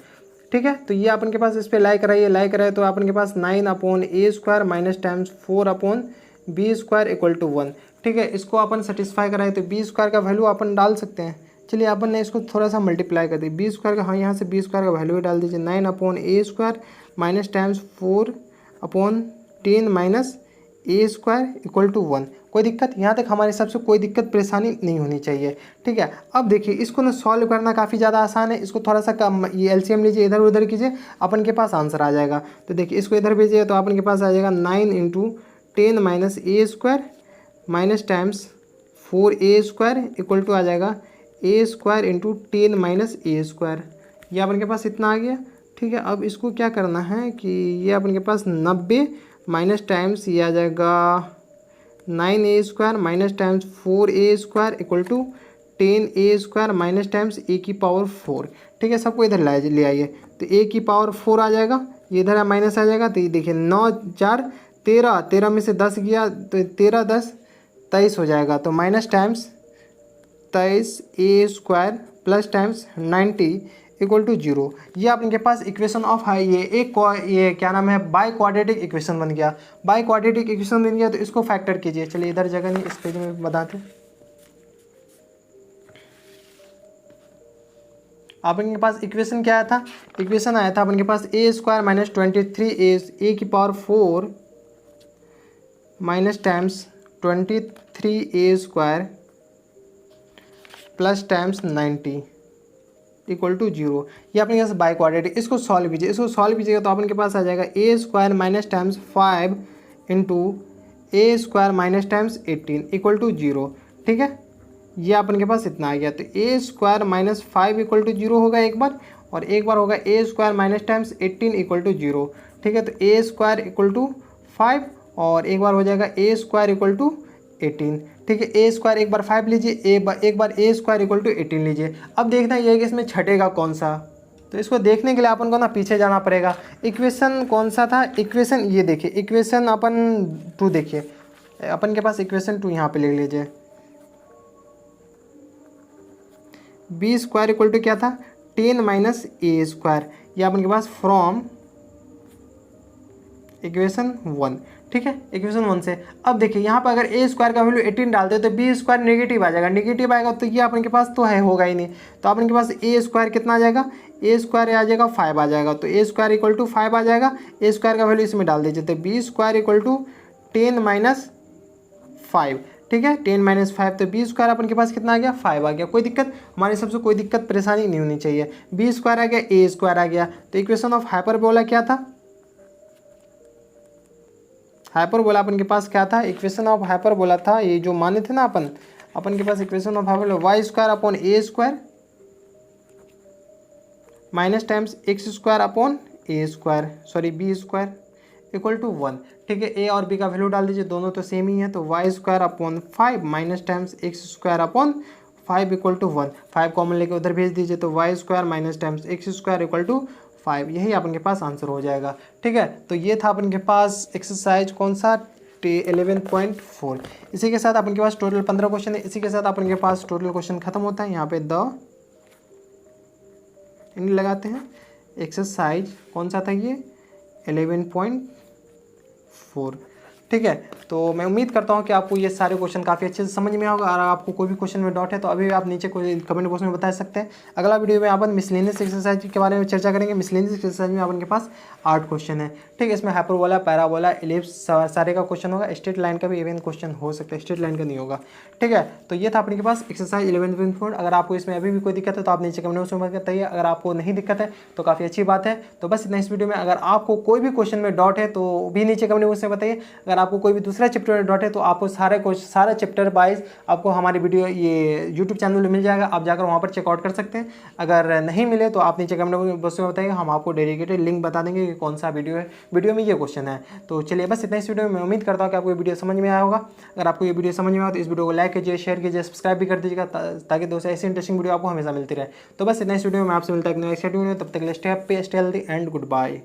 ठीक है, तो ये अपन के पास इस पर लाई कराइए तो अपन के पास 9 upon a square minus times 4 upon b square equal to 1। ठीक है, इसको अपन सेटिस्फाई कराए तो बी स्क्वायर का वैल्यू अपन डाल सकते हैं। चलिए अपन ने इसको थोड़ा सा मल्टीप्लाई कर दी, बी स्क्वायर का, हाँ यहाँ से बी स्क्वायर का वैल्यू डाल दीजिए 9 upon a square minus times 4 upon 10 minus a square equal to 1। कोई दिक्कत, यहाँ तक हमारे हिसाब से कोई दिक्कत परेशानी नहीं होनी चाहिए। ठीक है, अब देखिए इसको ना सॉल्व करना काफ़ी ज़्यादा आसान है। इसको थोड़ा सा कम, ये एलसीएम लीजिए, इधर उधर कीजिए, अपन के पास आंसर आ जाएगा। तो देखिए इसको इधर भेजिए तो अपन के पास आ जाएगा 9 into 10 minus a square minus times 4a square equal to आ जाएगा a square into 10 minus a square. ये अपन के पास इतना आ गया। ठीक है, अब इसको क्या करना है कि ये अपन के पास 90 माइनस टाइम्स ये आ जाएगा 9a square minus times 4a square equal to 10a square minus times a की पावर 4। ठीक है, सबको इधर ले आइए, तो a की पावर 4 आ जाएगा, ये इधर माइनस आ जाएगा। तो ये देखिए 9 4 13, 13 में से 10 गया तो 13 10 23 हो जाएगा। तो minus times 23 a square plus times 90 equal to 0। ये आपके पास इक्वेशन ऑफ है, ये क्या नाम है, बाई क्वाड्रेटिक इक्वेशन बन गया। बाई क्वाड्रेटिक इक्वेशन बन गया तो इसको फैक्टर कीजिए। चलिए इधर जगह नहीं, इस पेज में बताते। आपके पास इक्वेशन क्या आया था, इक्वेशन आया था अपन के पास ए स्क्वायर माइनस 23 ए की power 4 minus times 23 a square plus times 90 equal to 0। ये अपने पास बाई क्वाड्रेटिक, इसको सॉल्व कीजिए, इसको सॉल्व कीजिएगा तो अपन के पास आ जाएगा a square minus times 5 into a square minus times 18 equal to 0। ठीक है, ये अपन के पास इतना आ गया। तो a square minus 5 equal to 0 होगा एक बार, और एक बार होगा a square minus times 18 equal to 0। ठीक है, तो ए स्क्वायर इक्वल टू 5 और एक बार हो जाएगा ए स्क्वायर इक्वल टू 18। ठीक है, ए स्क्वायर एक बार 5 लीजिए, एक बार ए स्क्वायर इक्वल टू 18 लीजिए। अब देखना ये है कि इसमें छटेगा कौन सा, तो इसको देखने के लिए अपन को ना पीछे जाना पड़ेगा। इक्वेशन कौन सा था, इक्वेशन ये देखिए, इक्वेशन अपन 2 देखिए, अपन के पास इक्वेशन 2 यहाँ पे लिख लीजिए। बी स्क्वायर इक्वल टू क्या था, 10 माइनस ए स्क्वायर, ये अपन के पास फ्रॉम इक्वेशन 1। ठीक है, इक्वेशन 1 से। अब देखिए यहाँ पर अगर ए स्क्वायर का वैल्यू 18 डालते हैं तो बी स्क्वायर नेगेटिव आ जाएगा, नेगेटिव आएगा तो ये अपन के पास तो है, होगा ही नहीं। तो अपन के पास ए स्क्वायर कितना आ जाएगा, ए स्क्वायर आ जाएगा 5 आ जाएगा। तो ए स्क्वायर इक्वल टू 5 आ जाएगा, ए स्क्वायर का वैल्यू इसमें डाल दीजिए, तो b square equal to 10 minus 5। ठीक है, 10 माइनस 5, तो बी स्क्वायर अपन के पास कितना आ गया, 5 आ गया। कोई दिक्कत, हमारे सबसे कोई दिक्कत परेशानी नहीं होनी चाहिए। बी स्क्वायर आ गया, ए स्क्वायर आ गया। तो इक्वेशन ऑफ हाइपरबोला क्या था, हाइपरबोला अपन के पास क्या था, इक्वेशन ऑफ हाइपरबोला था, ये जो माने थे ना अपन के पास equation of hyperbola y square upon a square minus times x square upon a square, sorry b square equal to 1। ठीक है, ए और बी का वैल्यू डाल दीजिए, दोनों तो सेम ही है। तो y square upon 5 minus times x square upon 5 equal to 1। 5 common लेके उधर भेज दीजिए, तो y square minus times x square equal to 5, यही अपन के पास आंसर हो जाएगा। ठीक है, तो ये था अपन के पास एक्सरसाइज कौन सा 11.4। इसी के साथ अपन के पास टोटल 15 क्वेश्चन है। इसी के साथ अपन के पास टोटल क्वेश्चन खत्म होता है। यहाँ पे इन लगाते हैं। एक्सरसाइज कौन सा था ये 11.4। ठीक है, तो मैं उम्मीद करता हूँ कि आपको ये सारे क्वेश्चन काफ़ी अच्छे से समझ में होगा। और आपको कोई भी क्वेश्चन में डाउट है तो अभी आप नीचे कोई कमेंट बॉक्स में बता सकते हैं। अगला वीडियो में अपन मिसलेनियस एक्सरसाइज के बारे में चर्चा करेंगे। मिसलेनियस एक्सरसाइज में अपन के पास 8 क्वेश्चन है। ठीक है, इसमें हाइपरबोला, पैराबोला, एलिप्स सारे का क्वेश्चन होगा। स्ट्रेट लाइन का भी इवन क्वेश्चन हो सकता है, स्ट्रेट लाइन का नहीं होगा। ठीक है, तो ये था अपने के पास एक्सरसाइज 11.4। अगर आपको इसमें अभी भी कोई दिक्कत है तो आप नीचे कमेंट बॉक्स में बताइए। अगर आपको नहीं दिक्कत है तो काफ़ी अच्छी बात है। तो बस इतना इस वीडियो में। अगर आपको कोई भी क्वेश्चन में डाउट है तो भी नीचे कमेंट बॉक्स में बताइए। अगर अगर आपको कोई भी दूसरा चैप्टर में डाउट है तो आपको सारा चैप्टर वाइज आपको हमारी वीडियो ये यूट्यूब चैनल में मिल जाएगा, आप जाकर वहाँ पर चेकआउट कर सकते हैं। अगर नहीं मिले तो आप नीचे कमेंट बॉक्स में बताइए, हम आपको डेडिकेटेड लिंक बता देंगे कि कौन सा वीडियो में ये क्वेश्चन है। तो चलिए बस इतना इस वीडियो में, मैं उम्मीद करता हूँ कि आपको ये वीडियो समझ में आया होगा। अगर आपको ये वीडियो समझ में आया तो इस वीडियो को लाइक कीजिए, शेयर कीजिए, सब्सक्राइब भी कर दीजिएगा ताकि दोस्तों ऐसी इंटरेस्टिंग वीडियो आपको हमेशा मिलती रहे। तो बस इतना इस वीडियो में आपसे मिलता है एक नेक्स्ट वीडियो में, तब तक के लिए stay happy, stay healthy and good bye.